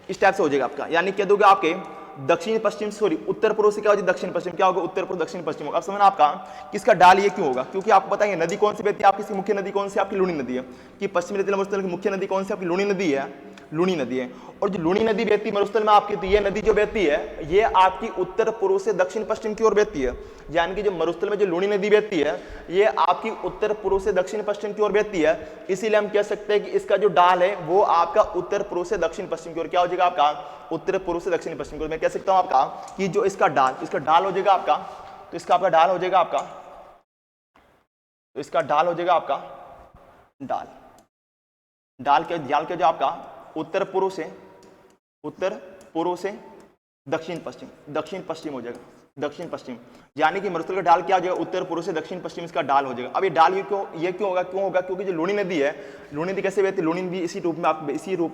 इस टाइप से हो जाएगा आपका, यानी कह दोगे आपके दक्षिण पश्चिम, उत्तर पूर्व से क्या हो जाए? दक्षिण पश्चिम। क्या होगा? उत्तर पूर्व दक्षिण पश्चिम होगा। अब समझना आपका किसका डाल ये क्यों होगा, क्योंकि आपको पता है नदी कौन सी बहती है आपकी, मुख्य नदी कौन सी? आपकी लूनी नदी है। कि पश्चिम रेतीला मरुस्थल की मुख्य नदी कौन सी? आपकी लूनी नदी है। और जो लूनी नदी बहती है मरुस्थल में आपकी, तो ये नदी जो बहती है, ये आपकी उत्तर पूर्व से दक्षिण पश्चिम की ओर बहती है। यानी कि जो मरुस्थल में जो लूनी नदी बहती है, ये आपकी उत्तर पूर्व से दक्षिण पश्चिम की ओर बहती है। इसीलिए हम कह सकते हैं कि इसका जो डाल है वो आपका उत्तर पूर्व से दक्षिण पश्चिम की ओर क्या हो जाएगा? आपका उत्तर पूर्व से दक्षिण पश्चिम की ओर। मैं कह सकता हूं आपका कि जो इसका डाल हो जाएगा आपका, तो इसका आपका डाल हो जाएगा आपका, डाल डाल के जो आपका उत्तर पूर्व से दक्षिण पश्चिम हो जाएगा, दक्षिण पश्चिम, यानी कि मरुस्थल का ढाल क्या हो जाएगा, उत्तर पूर्व से दक्षिण पश्चिम इसका ढाल हो जाएगा। अब ये ढाल ये क्यों होगा, क्योंकि जो लूणी नदी है, लूणी नदी कैसे बहती है, लूणी नदी इसी रूप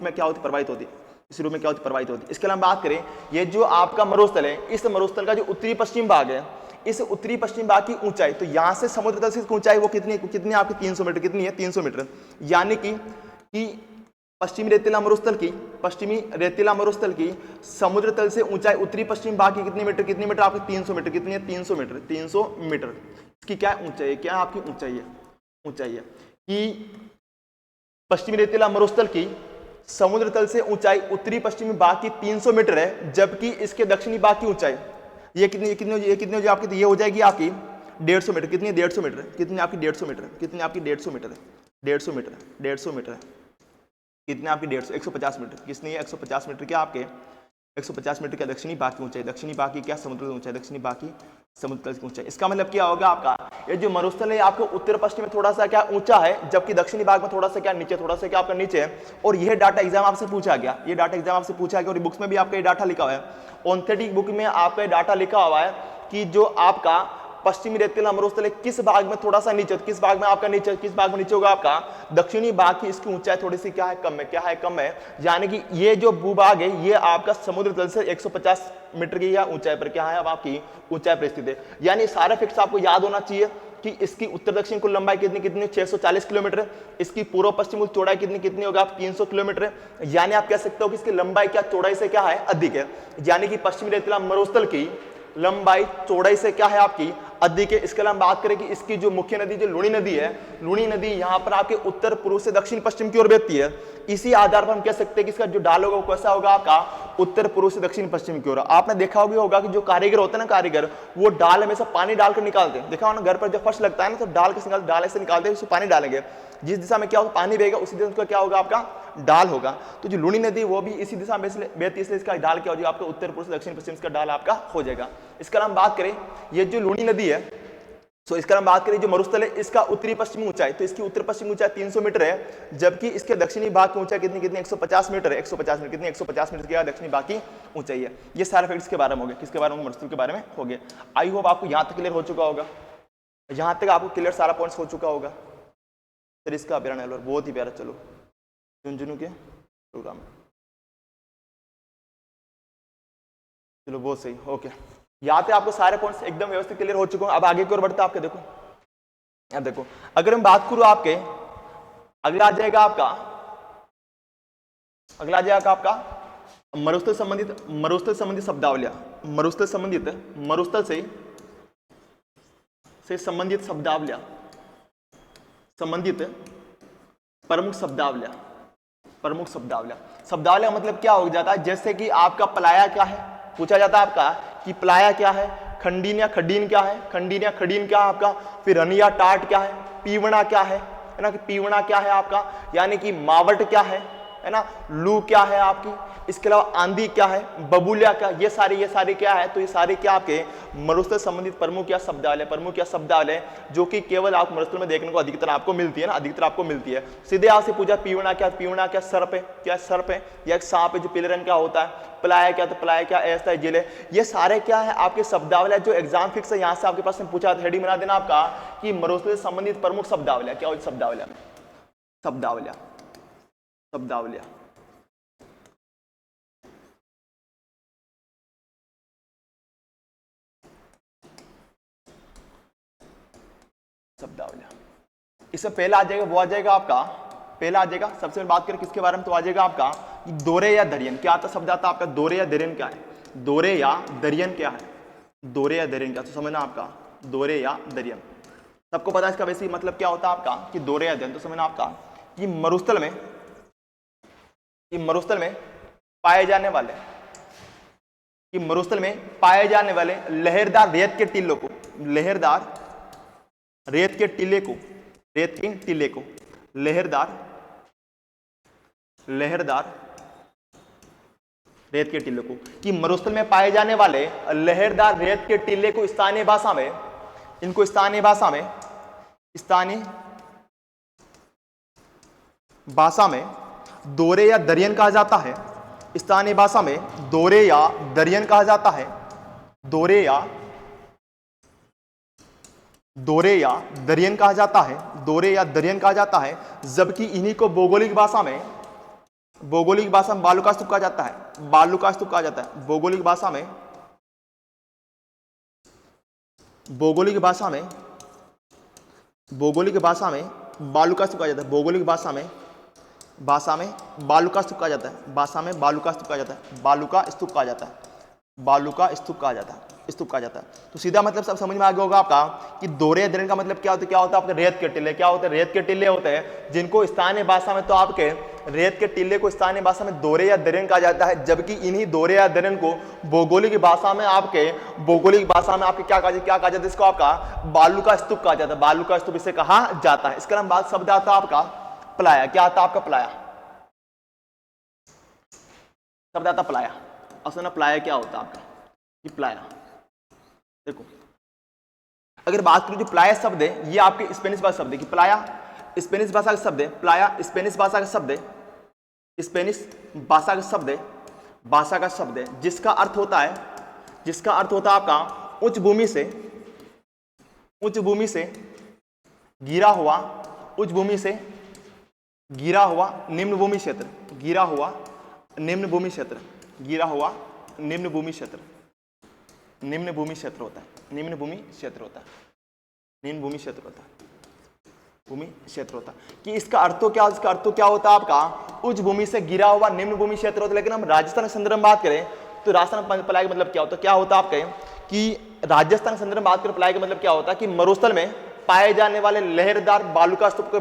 में क्या होती, प्रवाहित होती है, इस रूप में क्या होती, प्रवाहित होती है। इसके अलावा बात करें, ये जो आपका मरुस्थल है, इस मरुस्थल का जो उत्तरी पश्चिम भाग है, इस उत्तरी पश्चिम भाग की ऊंचाई, तो यहां से समुद्र तल से ऊंचाई वो कितनी आपकी 300 मीटर, कितनी है 300 मीटर, यानी कि पश्चिमी रेतीला मरुस्थल की समुद्र तल से ऊंचाई उत्तरी पश्चिम भाग की कितनी मीटर आपकी 300 मीटर, कितनी है 300 मीटर। इसकी क्या ऊंचाई है, क्या आपकी ऊंचाई है कि पश्चिमी रेतीला मरुस्थल की समुद्र तल से ऊंचाई उत्तरी पश्चिमी भाग की 300 मीटर है, जबकि इसके दक्षिणी भाग की ऊंचाई ये कितनी हो जाएगी आपकी, ये हो जाएगी आपकी 150 मीटर, कितनी 150 मीटर, कितनी आपकी 150 मीटर, कितनी आपकी 150 मीटर है, 150 मीटर, 150 मीटर है, कितने आपकी 150 मीटर, कितनी है 150 मीटर, क्या आपके 150 मीटर का दक्षिणी भाग की ऊंचाई, दक्षिणी भाग की क्या समुद्र की ऊंचाई, दक्षिणी भाग की समुद्र तल की ऊंचाई। इसका मतलब क्या होगा आपका, ये जो मरुस्थल है आपको उत्तर पश्चिम में थोड़ा सा क्या ऊंचा है, जबकि दक्षिणी भाग में थोड़ा सा क्या नीचे, थोड़ा सा क्या आपका नीचे है। और यह डाटा एग्जाम आपसे पूछा गया, और बुक्स में भी आपका ये डाटा लिखा हुआ है, ऑर्थोपेडिक बुक में आपका ये डाटा लिखा हुआ है कि जो आपका पश्चिमी रेतीला मरुस्थल है किस भाग में थोड़ा सा नीचे, किस भाग में आपका नीचे, किस भाग में नीचे होगा आपका दक्षिणी भाग की, इसकी ऊंचाई थोड़ी सी क्या है, कम है, यानी कि ये जो भूभाग है ये आपका समुद्र तल से 150 मीटर की या ऊंचाई पर क्या है, अब आपकी ऊंचाई पर स्थित है। यानी सारे फिक्स आपको याद होना चाहिए कि इसकी उत्तर दक्षिण कुल लंबाई कितनी 640 किलोमीटर, इसकी पूर्व पश्चिम चौड़ाई कितनी होगा आप 300 किलोमीटर, यानी आप कह सकते हो कि इसकी लंबाई क्या चौड़ाई से क्या है, अधिक है, यानी कि पश्चिमी रेतीला मरुस्थल की लंबाई चौड़ाई से क्या है आपकी अधिक है। इसके अलावा बात करें कि इसकी जो मुख्य नदी जो लूणी नदी यहाँ पर आपके उत्तर पूर्व से दक्षिण पश्चिम की ओर बहती है। इसी आधार पर हम कह सकते हैं कि इसका जो ढाल होगा वो कैसा होगा आपका उत्तर पूर्व से दक्षिण पश्चिम की ओर। आपने देखा होगा कि जो कारीगर होते हैं ना, कारीगर वो डाल हमेशा पानी डालकर निकालते हैं, देखा हो ना, घर पर जब फर्श लगता है ना तो डाल से निकालते हैं, उसमें पानी डालेंगे, जिस दिशा में क्या होगा पानी बहेगा उसी दिशा में क्या होगा आपका ढाल होगा। तो जो लूणी नदी वो भी इसी दिशा में बहती है, इसलिए इसका ढाल क्या हो जाएगा आपका उत्तर पूर्व से दक्षिण पश्चिम का ढाल आपका हो जाएगा। इसका हम बात करें, ये जो लूणी नदी है, तो इसका हम बात करें जो मरुस्थल है इसका उत्तरी पश्चिमी ऊंचाई, तो इसकी उत्तर पश्चिमी ऊंचाई 300 मीटर है, जबकि इसके दक्षिणी भाग की ऊंचाई कितनी 150 मीटर है, 150 मीटर, कितनी 150 मीटर की दक्षिणी भाग की ऊंचाई है। ये सारे फैक्ट्स के बारे में हो गए, किसके बारे में, मरुस्थल के बारे में हो गए। आई होप आपको यहाँ तक क्लियर हो चुका होगा, यहाँ तक आपको क्लियर सारा पॉइंट्स हो चुका होगा। फिर इसका अभ्यारण्य बहुत ही प्यारा, चलो झुंझुनू के प्रोग्राम, चलो बहुत सही, ओके। यहाँ पे आपको सारे पॉइंट्स एकदम व्यवस्थित क्लियर हो चुके हैं। अब आगे की ओर बढ़ते आपके, देखो अब देखो, अगर हम बात करूं आपके, अगला आ जाएगा आपका मरुस्थल संबंधित शब्दावलियां, मरुस्थल से संबंधित शब्दावलियां, संबंधित प्रमुख शब्दावलियां मतलब क्या हो जाता है, जैसे कि आपका पलाया क्या है, पूछा जाता है आपका कि पलाया क्या है, खंडीन या खडीन क्या है, आपका, फिर रन या टाट क्या है, पीवना क्या है ना, कि पीवना क्या है आपका, यानी कि मावट क्या है ना, लू क्या है आपकी, इसके अलावा आंधी क्या है, बबूलिया क्या, ये सारे क्या है, तो ये सारे क्या आपके मरुस्थल संबंधित प्रमुख या शब्दावली जो कि केवल आप मरुस्थल में देखने को अधिकतर आपको मिलती है। सीधे आपसे पूछा पीवना क्या सर्प है या एक सांप है जो पीले रंग का होता है, पलाया क्या, तो पलाया क्या ऐसा है, जेल है। ये सारे क्या है आपके शब्दावली जो एग्जाम फिक्स है, यहाँ से आपके पास पूछा, हेडिंग बना देना आपका कि मरुस्थल से संबंधित प्रमुख शब्दावलियां क्या होती, शब्दावलियां इससे पहला आ जाएगा, वो आ जाएगा आपका, सबसे पहले बात करें किसके बारे में, तो आ जाएगा आपका दोरे या दरियन। क्या आता शब्द आता आपका, दोरे या दरियन क्या है, तो समझना आपका दोरे या दरियन, सबको पता है इसका वैसे मतलब क्या होता है आपका कि दोरे या दरियन। तो समझना आपका कि मरुस्थल में पाए जाने वाले लहरदार रेत के टीले को लहरदार रेत के टीले को कि मरुस्थल में पाए जाने वाले लहरदार रेत के टीले को स्थानीय भाषा में भाषा में दोरे या दरियन कहा जाता है। स्थानीय भाषा में दोरे या दरियन कहा जाता है। दोरे या दरियन कहा जाता है। दोरे या दरियन कहा जाता है। जबकि इन्हीं को भौगोलिक भाषा में बालू का स्तूप कहा जाता है। बालू का स्तूप कहा जाता है। भौगोलिक भाषा में बालू का स्तूप कहा जाता है। भौगोलिक भाषा में बालू का स्तूप कहा जाता है। बालू का स्तूप कहा जाता है। बालू का स्तूप कहा जाता है। तो सीधा मतलब सब समझ में आ गया होगा आपका कि दोरे या दरियन का मतलब क्या होता है आपके रेत के टीले। क्या होते हैं? रेत के टीले होते हैं, जिनको स्थानीय भाषा में तो आपके रेत के टीले को स्थानीय भाषा में दोरे या दरियन कहा जाता है। जबकि इन्हीं दोरे या दरियन को भौगोलिक भाषा में आपके क्या कहा जाता है? इसको आपका बालू का स्तूप कहा जाता है। बालू का स्तूप इसे कहा जाता है। इसका नाम बात शब्द आता है आपका प्लाया। क्या आता है आपका? प्लाया। शब्द आता प्लाया। और सुना प्लाया क्या होता है आपका? ये प्लाया। देखो, अगर बात करूं जो प्लाया शब्द है ये आपके स्पेनिश भाषा शब्द है कि प्लाया स्पेनिश भाषा का शब्द है। प्लाया स्पेनिश भाषा का शब्द है। स्पेनिश भाषा का शब्द है जिसका अर्थ होता है आपका उच्च भूमि से गिरा हुआ निम्न भूमि क्षेत्र। निम्न भूमि क्षेत्र होता है। कि इसका अर्थ क्या होता है आपका उच्च भूमि से गिरा हुआ निम्न भूमि क्षेत्र होता है। लेकिन हम राजस्थान के संदर्भ में बात करें तो राजस्थान प्लाय का मतलब क्या होता है आपके कि राजस्थान के संदर्भ में बात करें प्लाय का मतलब क्या होता है कि मरुस्थल में पाए जाने वाले लहरदार बालू का स्तूप के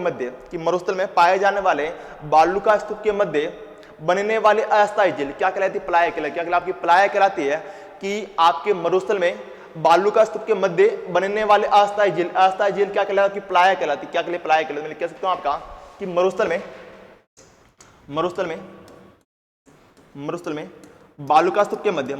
मध्य बनने वाले अस्थायी झील क्या कहलाती है? प्लाय कहलाती है। प्लाय कहलाती है कि आपके मरुस्थल में बालू का स्तूप के मध्य बनने वाले अस्थायी झील क्या कहलाती है? प्लाय कहलाती है। क्या कहलाती है? प्लाय कहलाती है। मैं कह सकता हूं आपका कि मरुस्थल में बालू का स्तूप के मध्य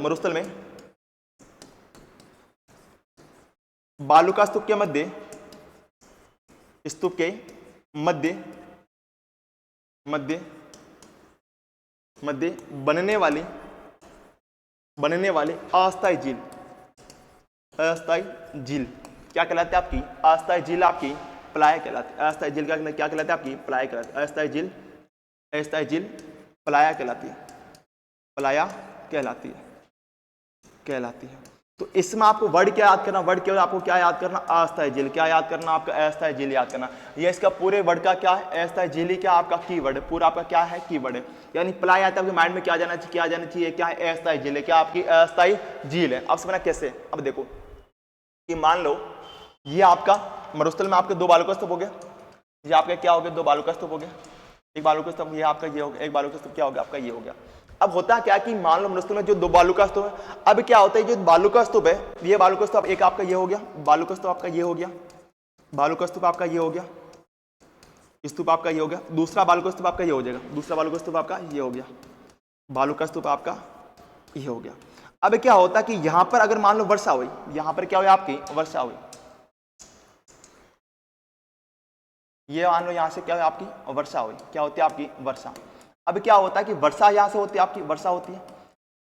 बनने वाली अस्थायी झील क्या कहलाती है आपकी? अस्थायी झील आपकी प्लाय कहलाती है। अस्थायी झील क्या कहलाती है आपकी? प्लाय कहलाती है। अस्थायी झील प्लाया कहलाती है। तो इसमें आपको वर्ड क्या याद करना? वर्ड केवल आपको क्या याद करना? अस्थायी झील। क्या याद करना? आपका अस्थायी झील याद करना। ये इसका पूरे वर्ड का क्या है? अस्थायी झील क्या आपका कीवर्ड है। पूरा आपका क्या है? कीवर्ड है। यानी प्लाय आता है आपके माइंड में क्या जाना चाहिए? क्या है? अस्थायी झील है। क्या आपकी अस्थायी झील है। अब समझना कैसे? अब देखो कि मान लो ये आपका मरुस्थल में आपके दो बालू का स्तूप हो गया। ये आपका क्या हो गया? दो बालू का स्तूप हो गया। एक बालू का स्तूप ये आपका ये हो गया। एक बालू का स्तूप क्या हो गया? आपका ये हो गया। अब होता क्या कि मान लो मरुस्थल में जो दो बालू का स्तूप है, अब क्या होता है जो बालू का स्तूप है ये बालू का स्तूप एक आपका ये हो गया। बालू का स्तूप आपका ये हो गया। बालू का स्तूप आपका ये हो गया। स्तूप आपका ये हो गया। दूसरा बालू का स्तूप आपका ये हो जाएगा। दूसरा बालू का स्तूप आपका ये हो गया। बालू का स्तूप आपका ये हो गया। अब क्या होता है कि यहां पर अगर मान लो वर्षा हुई, यहां पर क्या हुई? आपकी वर्षा हुई। ये मान लो यहां से क्या हुई? आपकी वर्षा हुई। क्या होती है? आपकी वर्षा। अब क्या होता है कि वर्षा यहां से होती है, आपकी वर्षा होती है।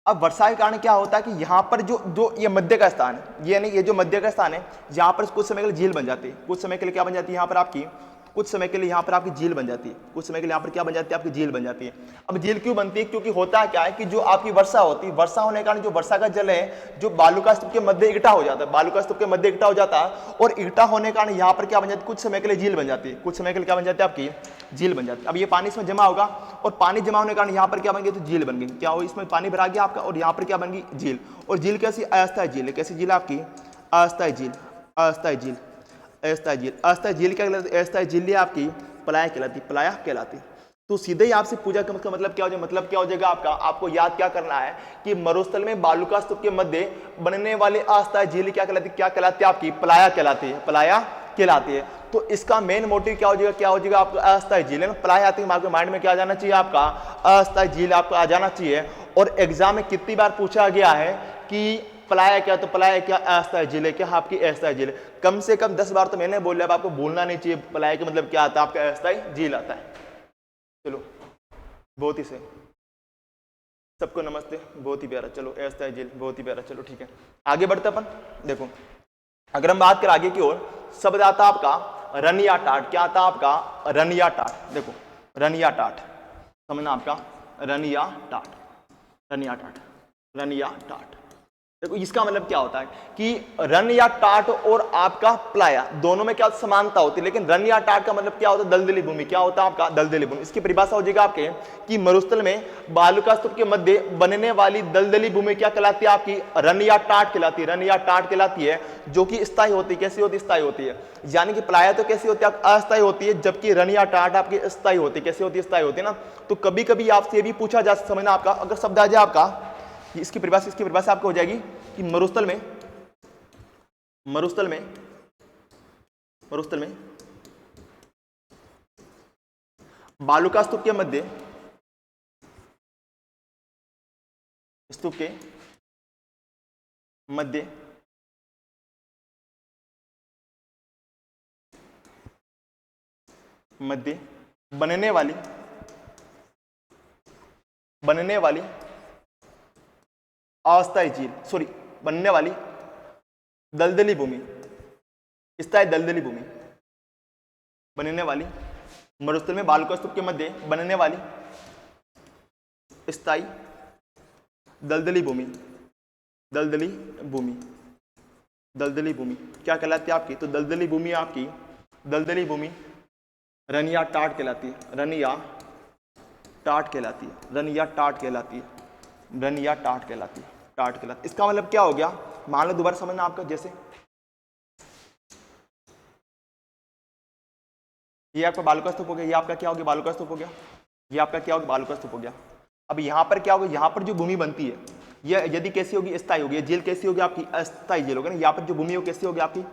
अब वर्षा के कारण क्या होता है कि यहाँ पर जो ये मध्य का स्थान है, ये नहीं, ये जो मध्य का स्थान है, यहाँ पर कुछ समय के लिए झील बन जाती है। कुछ समय के लिए क्या बन जाती है? यहाँ पर आपकी कुछ समय के लिए यहाँ पर आपकी झील बन जाती है। कुछ समय के लिए यहाँ पर क्या बन जाती है? आपकी झील बन जाती है। अब झील क्यों बनती है? क्योंकि होता क्या है कि जो आपकी वर्षा होती है, वर्षा होने के कारण जो वर्षा का जल है जो बालू का स्तूप के मध्य इकट्ठा हो जाता है। बालू का स्तूप के मध्य इकट्ठा हो जाता है और इकट्ठा होने के कारण यहाँ पर क्या बन जाती है? कुछ समय के लिए झील बन जाती है। कुछ समय के लिए क्या बन जाती है? आपकी झील बन जाती है। अब ये पानी इसमें जमा होगा और पानी जमा होने के कारण यहाँ पर क्या बन गई? तो झील बन गई। क्या हो? इसमें पानी भरा गया आपका और यहाँ पर क्या बन गई? झील। और झील कैसी? अस्थायी झील है। कैसी झील? आपकी अस्थायी झील। अस्थायी झील क्या कहलाती है? अस्थायी झील आपकी प्लाया कहलाती। प्लाया कहलाती। तो सीधे ही आपसे पूजा का मतलब क्या हो जाएगा? मतलब क्या हो जाएगा आपका? आपको याद क्या करना है कि मरुस्थल में बालू का स्तूप के मध्य बनने वाली अस्थायी झील क्या कहलाती? क्या कहलाती है? आपकी प्लाया कहलाती है। प्लाया कहलाती है। तो इसका मेन मोटिव क्या हो जाएगा? क्या हो जाएगा? आपका अस्थायी झील है ना। प्लाया आती है आपके माइंड में क्या आ जाना चाहिए? आपका अस्थायी झील आपको आ जाना चाहिए। और एग्जाम में कितनी बार पूछा गया है कि प्लाया क्या? तो प्लाया क्या? अस्थायी झील है। क्या? आपकी अस्थायी झील। कम से कम 10 बार तो मैंने बोल लिया। आपको भूलना नहीं चाहिए प्लाया का मतलब क्या आता है? आपका अस्थायी झील आता है। चलो बहुत ही सही, सबको नमस्ते, बहुत ही प्यारा। चलो अस्थायी जेल, बहुत ही प्यारा। चलो ठीक है, आगे बढ़ते अपन। देखो अगर हम बात करें आगे की ओर, शब्द आता आपका रनिया टाट। क्या आता आपका? रनिया टाट। देखो रनिया टाट समझना आपका, रनिया टाट, रनिया टाट, रनिया टाट। देखो इसका मतलब क्या होता है कि रन या टाट और आपका प्लाया दोनों में क्या समानता होती है, लेकिन रन या टाट का मतलब क्या होता है? दलदली भूमि। क्या होता है आपका? दलदली भूमि। इसकी परिभाषा हो जाएगा आपके कि मरुस्थल में बालुका स्तूप के मध्य बनने वाली दलदली भूमि क्या कहलाती है? आपकी रन या टाट कहलाती है। रन या टाट कहलाती है, जो कि स्थायी होती है। कैसी होती है? स्थायी होती है। यानी कि प्लाया तो कैसी होती है? अस्थायी होती है, जबकि रन या टाट आपकी स्थायी होती है। कैसी होती है? स्थायी होती है ना। तो कभी कभी आपसे भी पूछा जा समझना आपका, अगर शब्द आ जाए आपका, इसकी परिभाषा आपको हो जाएगी कि मरुस्थल में बालुका स्तूप के मध्य बनने वाली अस्थायी झील, सॉरी बनने वाली दलदली भूमि, स्थायी दलदली भूमि, बनने वाली मरुस्थल में बालुका स्तूप के मध्य बनने वाली स्थायी दलदली भूमि क्या कहलाती है आपकी? तो दलदली भूमि आपकी, दलदली भूमि रनिया टाट कहलाती है। रनिया टाट कहलाती है। इसका मतलब क्या हो गया? मान लो दोबारा समझना आपका, जैसे ये आपका बालुका स्तूप हो गया, ये आपका क्या हो गया? बालुका स्तूप हो गया। ये आपका क्या हो गया? बालुका स्तूप हो गया। अब यहाँ पर क्या होगा? यहाँ पर जो भूमि बनती है ये यदि कैसी होगी? स्थायी होगी। जेल कैसी होगी? आपकी अस्थायी जेल होगी ना। यहाँ पर जो भूमि हो कैसी होगी? आपकी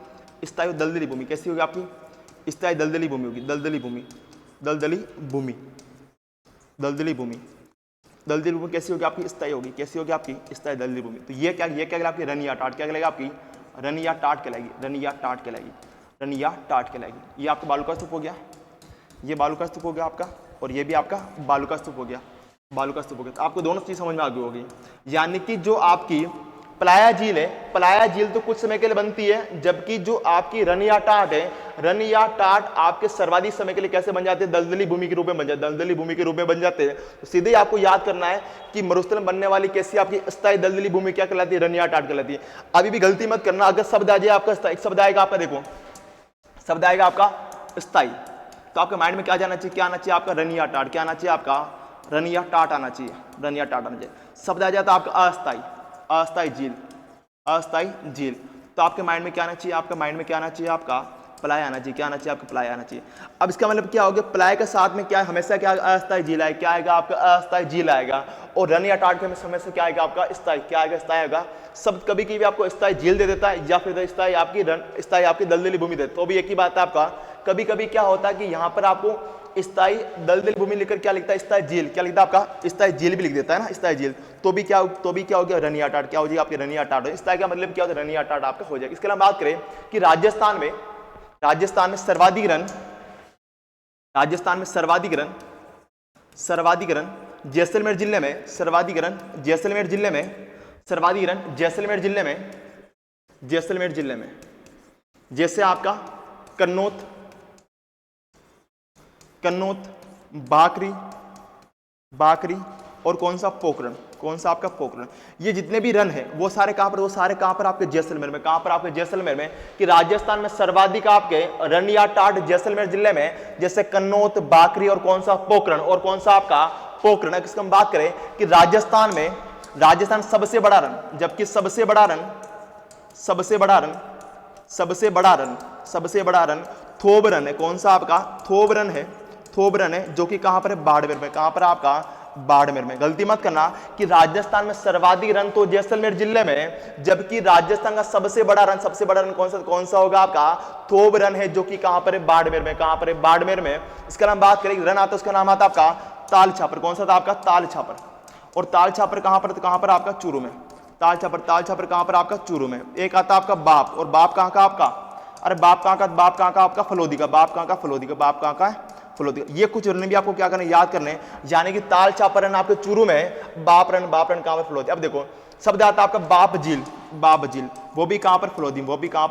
स्थायी दलदली भूमि। कैसी होगी? आपकी स्थायी दलदली भूमि होगी। दलदली भूमि कैसी होगी? आपकी स्थायी होगी। कैसी होगी? आपकी स्थायी दलदली भूमि। तो ये क्या कहलाएगा? आपकी रनिया टाट। क्या कहलाएगा? आपकी रनिया टाट कहलाएगी। रनिया टाट कहलाएगी। ये आपका बालुका स्तूप हो गया, ये बालुका स्तूप हो गया आपका, और ये भी आपका बालुका स्तूप हो गया। तो आपको दोनों चीज समझ में आ गई होगी। यानी कि जो आपकी प्लाया झील है, प्लाया झील तो कुछ समय के लिए बनती है, जबकि जो आपकी रनिया टाट है, रनिया टाट आपके सर्वाधिक समय के लिए कैसे बन जाते हैं? दलदली भूमि के रूप में बन जाते हैं। तो सीधे ही आपको याद करना है कि मरुस्थल में बनने वाली कैसी आपकी स्थायी दलदली भूमि क्या कहलाती है? रनिया टाट कहलाती है। अभी भी गलती मत करना, अगर शब्द आ जाए आपका, एक शब्द आएगा आपका, देखो शब्द आएगा आपका स्थायी, तो आपके माइंड में क्या जाना चाहिए? क्या आना चाहिए आपका? रनिया टाट। क्या आना चाहिए आपका? रनिया टाट आना चाहिए। शब्द आ जाता है आपका अस्थायी झील, तो आपके माइंड में क्या आना चाहिए? आपका माइंड में क्या आना चाहिए? आपका प्लाय आना चाहिए। क्या आना चाहिए? आपका प्लाय आना चाहिए। अब इसका मतलब क्या हो गया? प्लाय के साथ में क्या है? हमेशा क्या? अस्थायी झील आएगा। क्या आएगा? आपका अस्थायी झील आएगा। और रनिया टाट के हमेशा क्या आएगा? आपका स्थायी। क्या आएगा? स्थायी आएगा। शब्द कभी कभी आपको स्थायी झील दे देता है, या फिर स्थायी आपकी दलदली भूमि देता है, तो भी एक ही बात है आपका। कभी कभी क्या होता है कि यहाँ पर आपको स्थायी दलदली भूमि लिखकर क्या लिखता है? स्थायी झील। क्या लिखता है आपका? स्थायी झील भी लिख देता है ना, स्थायी झील। तो भी क्या हो गया? रनिया टाट। क्या हो जाएगा? आपकी रनिया टाट। स्थायी का मतलब क्या होता है? रनिया टाट आपका हो जाएगा। इसके अलावा बात करें कि राजस्थान में सर्वाधिक रन जैसलमेर जिले में, जैसलमेर जिले में, जैसे आपका कन्नौत, बाकरी और कौन सा? पोखरण। आपका पोखरण। ये जितने भी रन है वो सारे कहां पर? आपके जैसलमेर में। कहां पर? आपके जैसलमेर में। कि राजस्थान में सर्वाधिक आपके रन या टाट जैसलमेर जिले में, जैसे कन्नौत, बाकरी और कौन सा? पोखरण। और कौन सा आपका? पोखरण। किसका हम बात करें कि राजस्थान सबसे बड़ा रन, जबकि सबसे बड़ा रन थोब रन है। कौन सा आपका? थोब रन है, जो कि कहां पर है? बाड़मेर में। कहां पर? आपका बाड़मेर में। गलती मत करना कि राजस्थान में सर्वाधिक रन तो जैसलमेर जिले में, जबकि राजस्थान का सबसे बड़ा रन कौन सा होगा? आपका थोब रन है, जो कि कहां पर है? बाड़मेर में। कहां पर है? बाड़मेर में। इसका नाम बात करें, रन आता है, उसका नाम आता है आपका ताल छापर। कौन सा था आपका? ताल छापर। और ताल छापर कहां पर? आपका चूरू में। ताल छापर कहां पर? आपका चूरू में। एक आता आपका बाप, और बाप कहां का? आपका, अरे बाप कहां का? आपका फलोदी का। बाप कहां का? फलोदी का। बाप कहां का है? फलोदी। ये कुछ रन भी आपको क्या करना है, याद करने, यानी कि ताल चापर रन आपके चूरू में है, बाप रन कहां पर फलोदी। अब देखो शब्द आता है आपका बाप झील, वो भी कहां पर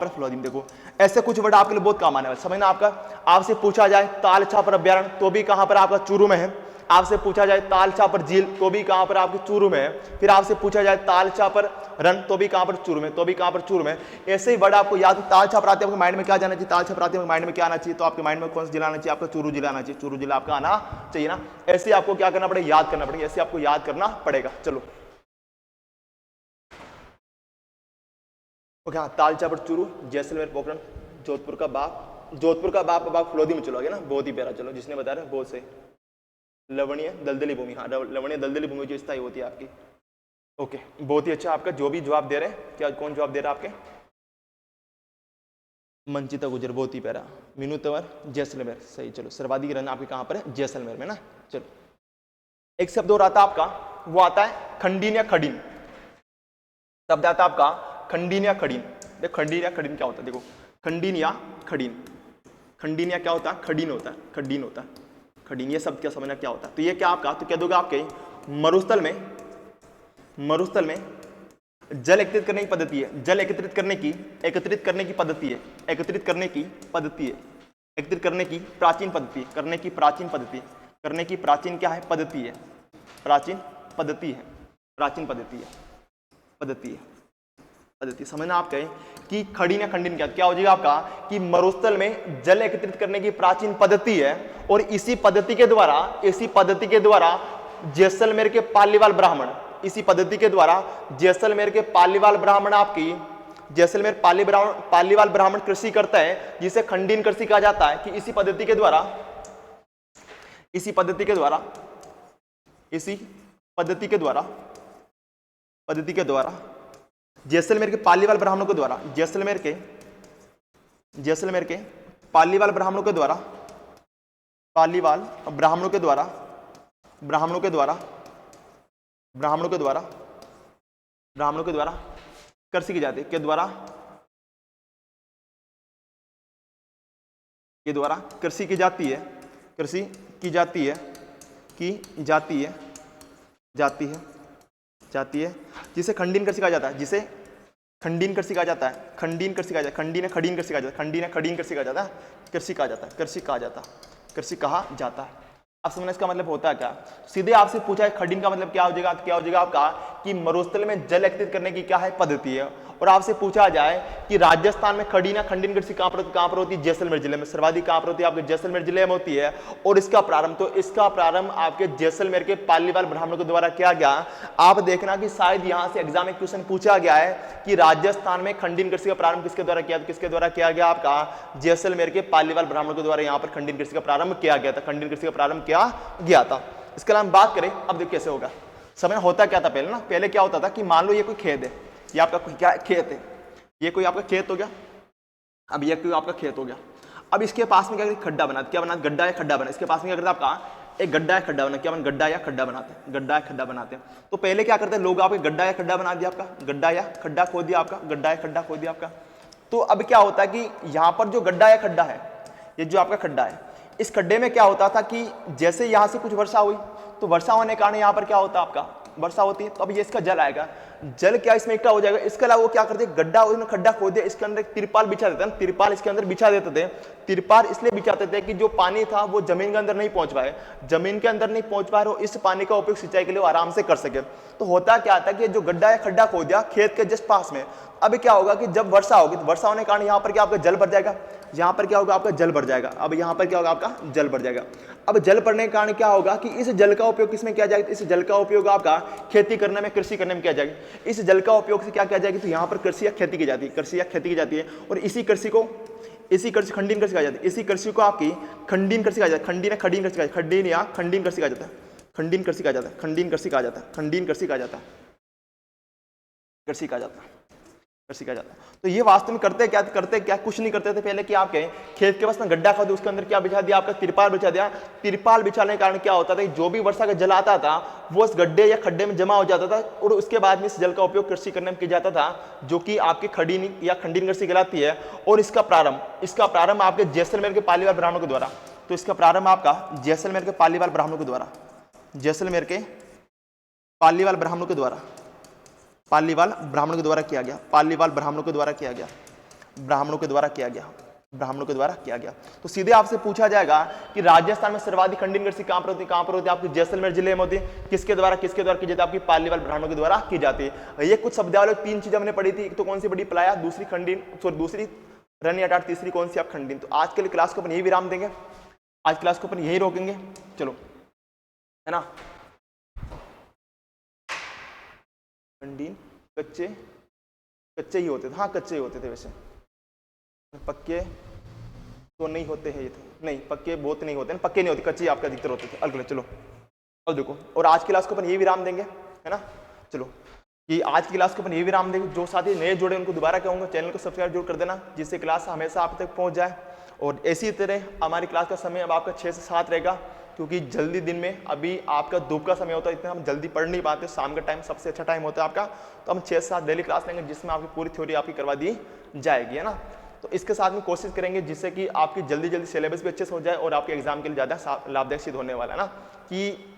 फलोदी। देखो ऐसे कुछ वर्ड आपके लिए बहुत काम आने वाले, समझना आपका। आपसे पूछा जाए ताल छापर अभ्यारण्य तो भी कहां पर आपका चूरू में है। आपसे पूछा जाए ताल चापर झील तो भी कहां पर आपके चूरू में है। फिर आपसे पूछा जाए ताल चापर रन तो भी कहां पर चूरू में। ऐसे ही वर्ड आपको याद, ताल छापर आते आपके माइंड में क्या जाना चाहिए, ताल छापर आते माइंड में क्या आना चाहिए, तो आपके माइंड में कौन सा जिला आना चाहिए, आपका चूरू जिला आना चाहिए, चूरू जिला आपका आना चाहिए ना। ऐसे आपको क्या करना पड़ेगा, याद करना पड़ेगा, ऐसे आपको याद करना पड़ेगा। चलो ओके, हाँ, ताल चापर चूरू, जैसलमेर पोखरण, जोधपुर का बाप फलोदी में चलो आगे ना, बहुत ही प्यारा। चलो जिसने बता रहे बहुत से, लवणीय दलदली भूमि, हाँ लवणीय दलदली भूमि जो स्थायी होती है आपकी। ओके बहुत ही अच्छा, आपका जो भी जवाब दे रहे हैं, क्या कौन जवाब दे रहा है आपके, मंचिता गुजर, बहुत ही प्यारा। मीनू तंवर जैसलमेर, सही। चलो सर्वाधिक रन आपके कहां पर है, जैसलमेर में ना। चलो एक शब्द और आता है आपका, वो आता है खंडीन या खडीन। शब्द आता है आपका खंडीन या खडीन। देखो खंडीन या खडीन क्या होता है, देखो खंडीन या क्या होता है, खडीन होता है, खडीन। ये शब्द क्या समझना क्या होता है, तो ये क्या आपका, तो क्या दोगे आपके मरुस्थल में जल एकत्रित करने की पद्धति है, जल एकत्रित करने की पद्धति है, एकत्रित करने की प्राचीन पद्धति। समझना आप कहें कि खडीन या खंडीन क्या हो जाएगा आपका, कि मरुस्थल में जल एकत्रित करने की प्राचीन पद्धति है, और इसी पद्धति के द्वारा जैसलमेर के पालीवाल ब्राह्मण आपकी जैसलमेर पालीवाल ब्राह्मण कृषि करता है, जिसे खंडीन कृषि कहा जाता है। कि इसी पद्धति के द्वारा जैसलमेर के पालीवाल ब्राह्मणों के द्वारा कृषि की जाती है, के द्वारा कृषि की जाती है, जिसे खंडीन कृषि कहा जाता है, खंडीन कृषि कहा जाता है, कृषि कहा जाता है। अब समझना इसका मतलब होता है क्या, सीधे आपसे पूछा है खंडीन का मतलब क्या हो जाएगा आपका, कि मरुस्थल में जल एकत्रित करने की क्या है, पद्धति है। और आपसे पूछा जाए कि राजस्थान में खडीन या खंडीन कृषि कहां पर होती है, जैसलमेर जिले में। सर्वाधिक कहां पर होती है, आपके जैसलमेर जिले में होती है। और इसका प्रारंभ आपके जैसलमेर के पालीवाल ब्राह्मणों के द्वारा किया गया। आप देखना कि शायद यहां से एग्जाम में क्वेश्चन पूछा गया है कि राजस्थान में खंडीन कृषि का प्रारंभ किसके द्वारा किया गया, आपका जैसलमेर के पालीवाल ब्राह्मणों के द्वारा यहां पर खंडीन कृषि का प्रारंभ किया गया था, इसके अलावा बात करें, अब देखिए कैसे होगा। समय होता क्या था पहले क्या होता था कि मान लो ये कोई खेत है, ये आपका क्या खेत है, ये कोई आपका खेत हो गया। अब ये कोई आपका खेत हो गया, अब इसके पास में क्या खड्डा बना, गड्ढा या खड्डा बना। इसके पास में क्या करता है आपका, एक गड्ढा या खड्डा बना, गड्ढा या खड्डा बनाते हैं। तो पहले क्या करते हैं लोग, आपके गड्ढा या खड्डा बना दिया, आपका गड्ढा या खड्डा खोद दिया आपका। तो अब क्या होता है कि यहाँ पर जो गड्ढा या खड्डा है, ये जो आपका खड्डा है, इस खड्डे में क्या होता था कि जैसे यहाँ से कुछ वर्षा हुई, तो वर्षा होने के कारण यहाँ पर क्या होता है, आपका वर्षा होती है, तो अब ये इसका जल आएगा, जल क्या इसमें इकट्ठा हो जाएगा। इसके अलावा वो क्या करते हैं, खड्डा खोद दिया, इसके अंदर एक तिरपाल बिछा देते हैं, तिरपाल इसके अंदर बिछा देते थे। तिरपाल इसलिए बिछाते थे कि जो पानी था वो जमीन के अंदर नहीं पहुंच पाए, और इस पानी का उपयोग सिंचाई के लिए आराम से कर सके। तो होता क्या था कि जो गड्ढा या खड्डा खोद दिया खेत के जस्ट पास में, अब क्या होगा कि जब वर्षा होगी, तो वर्षा होने के कारण यहाँ पर क्या आपका जल भर जाएगा, यहाँ पर क्या होगा आपका जल भर जाएगा। अब यहाँ पर क्या होगा आपका जल भर जाएगा। अब जल पड़ने के कारण क्या होगा कि इस जल का उपयोग किसमें किया जाएगा, इस जल का उपयोग आपका खेती करने में, कृषि करने में किया जाएगा। इस जल का उपयोग से क्या किया जाएगा, तो यहाँ पर कृषि या खेती की जाती है, और इसी कृषि खंडीन कृषि कहा जाता है। इसी कृषि को आपकी खंडीन कृषि कहा जाता है, खंडीन कृषि कहा जाता है। तो ये वास्तव में करते क्या कुछ नहीं करते थे पहले, कि आपके खेत के पास में गड्ढा खोद, उसके अंदर क्या बिछा दिया, आपका तिरपाल बिछा दिया। तिरपाल बिछाने के कारण क्या होता था, जो भी वर्षा का जल आता था वो उस गड्ढे या खड्डे में जमा हो जाता था, और उसके बाद में इस जल का उपयोग कृषि करने में किया जाता था, जो कि आपकी खडीन या खंडीन कृषि कहलाती है। और इसका प्रारंभ आपके जैसलमेर के पालीवाल ब्राह्मणों के द्वारा तो इसका प्रारंभ आपका जैसलमेर के पालीवाल ब्राह्मणों के द्वारा, जैसलमेर के पालीवाल ब्राह्मणों के द्वारा, पालीवाल ब्राह्मणों के द्वारा किया गया, पालीवाल ब्राह्मणों के द्वारा किया गया, ब्राह्मणों के द्वारा किया गया, ब्राह्मणों के द्वारा किया गया। तो सीधे आपसे पूछा जाएगा कि राजस्थान में सर्वाधिक खंडन कृषि कहां पर होती है, कहां पर होती है? आपकी जैसलमेर जिले में होती है। किसके द्वारा की जाती है? आपकी पालीवाल ब्राह्मणों के द्वारा की जाती है। ये कुछ शब्दावली 3 चीजें हमने पढ़ी थी, एक तो कौन सी पढ़ी? प्लाया, दूसरी खंडन, सॉरी दूसरी रन अटाट, तीसरी कौन सी? आप खंडन। तो आज के लिए क्लास को अपन यही विराम देंगे, आज क्लास को अपन यही रोकेंगे, चलो, है ना। खंडन कच्चे ही होते थे, हाँ कच्चे ही होते थे, वैसे पक्के तो नहीं होते हैं, ये तो नहीं, पक्के बहुत नहीं होते, पक्के नहीं होते, कच्चे आपका अधिकतर होते थे। अगले चलो और देखो, और आज की क्लास को अपन ये विराम देंगे, है ना। चलो कि आज की क्लास को अपन ये विराम देंगे। जो साथी नए जुड़े उनको दोबारा कहूँगा चैनल को सब्सक्राइब जरूर कर देना, जिससे क्लास हमेशा आप तक पहुँच जाए। और इसी तरह हमारी क्लास का समय अब आपका 6 से 7 रहेगा, क्योंकि जल्दी दिन में अभी आपका धूप का समय होता है, इतना हम जल्दी पढ़ नहीं पाते। शाम का टाइम सबसे अच्छा टाइम होता है आपका, तो हम 6 से 7 डेली क्लास लेंगे, जिसमें आपकी पूरी थ्योरी आपकी करवा दी जाएगी, है ना। तो इसके साथ में कोशिश करेंगे जिससे कि आपकी जल्दी सिलेबस भी अच्छे से हो जाए और आपके एग्जाम के लिए ज़्यादा लाभदायक सिद्ध होने वाला है ना। कि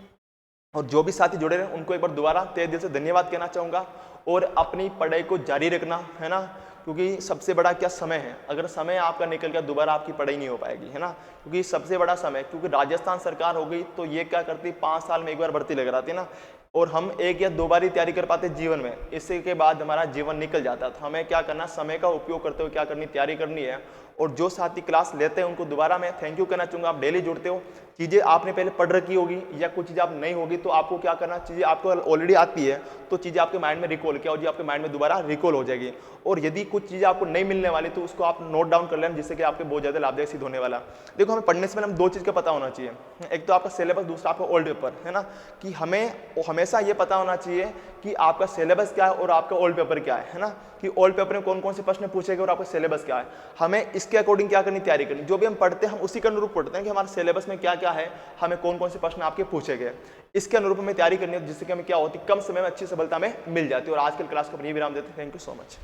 और जो भी साथी जुड़े रहे उनको एक बार दोबारा तहे दिल से धन्यवाद कहना चाहूँगा, और अपनी पढ़ाई को जारी रखना, है ना, क्योंकि सबसे बड़ा क्या समय है। अगर समय आपका निकल गया दोबारा आपकी पढ़ाई नहीं हो पाएगी, है ना, क्योंकि सबसे बड़ा समय, क्योंकि राजस्थान सरकार हो गई तो ये क्या करती, 5 साल में एक बार भर्ती लग जाती है ना, और हम 1 या 2 बार ही तैयारी कर पाते जीवन में, इससे के बाद हमारा जीवन निकल जाता है। तो हमें क्या करना, समय का उपयोग करते हुए क्या करनी, तैयारी करनी है। और जो साथी क्लास लेते हैं उनको दोबारा मैं थैंक यू कहना चाहूँगा। आप डेली जुड़ते हो, चीज़ें आपने पहले पढ़ रखी होगी या कुछ चीज़ें आप नहीं होगी, तो आपको क्या करना, चीज़ें आपको ऑलरेडी आती है तो चीज़ें आपके माइंड में रिकॉल, क्या हो जाए, आपके माइंड में दोबारा रिकॉल हो जाएगी। और यदि कुछ चीज़ें आपको नहीं मिलने वाली तो उसको आप नोट डाउन कर लेना, जिससे कि आपके बहुत ज़्यादा लाभदायक सिद्ध होने वाला। देखो, हमें पढ़ने से पहले हम 2 चीज़ का पता होना चाहिए, एक तो आपका सिलेबस, दूसरा आपका ओल्ड पेपर, है ना। कि हमें हमेशा ये पता होना चाहिए कि आपका सिलेबस क्या है और आपका ओल्ड पेपर क्या है ना, कि ओल्ड पेपर में कौन कौन से प्रश्न पूछेंगे और आपका सिलेबस क्या है। हमें इसके अकॉर्डिंग क्या करनी, तैयारी करनी। जो भी हम पढ़ते हैं हम उसी के अनुरूप पढ़ते हैं कि हमारे सिलेबस में क्या क्या है, हमें कौन कौन से प्रश्न आपके पूछे गए, इसके अनुरूप हमें तैयारी करनी है, जिससे कि हमें क्या होती, कम समय में अच्छी सफलता में मिल जाती है। और आज की क्लास को अपनी विराम देते हैं। Thank you so much.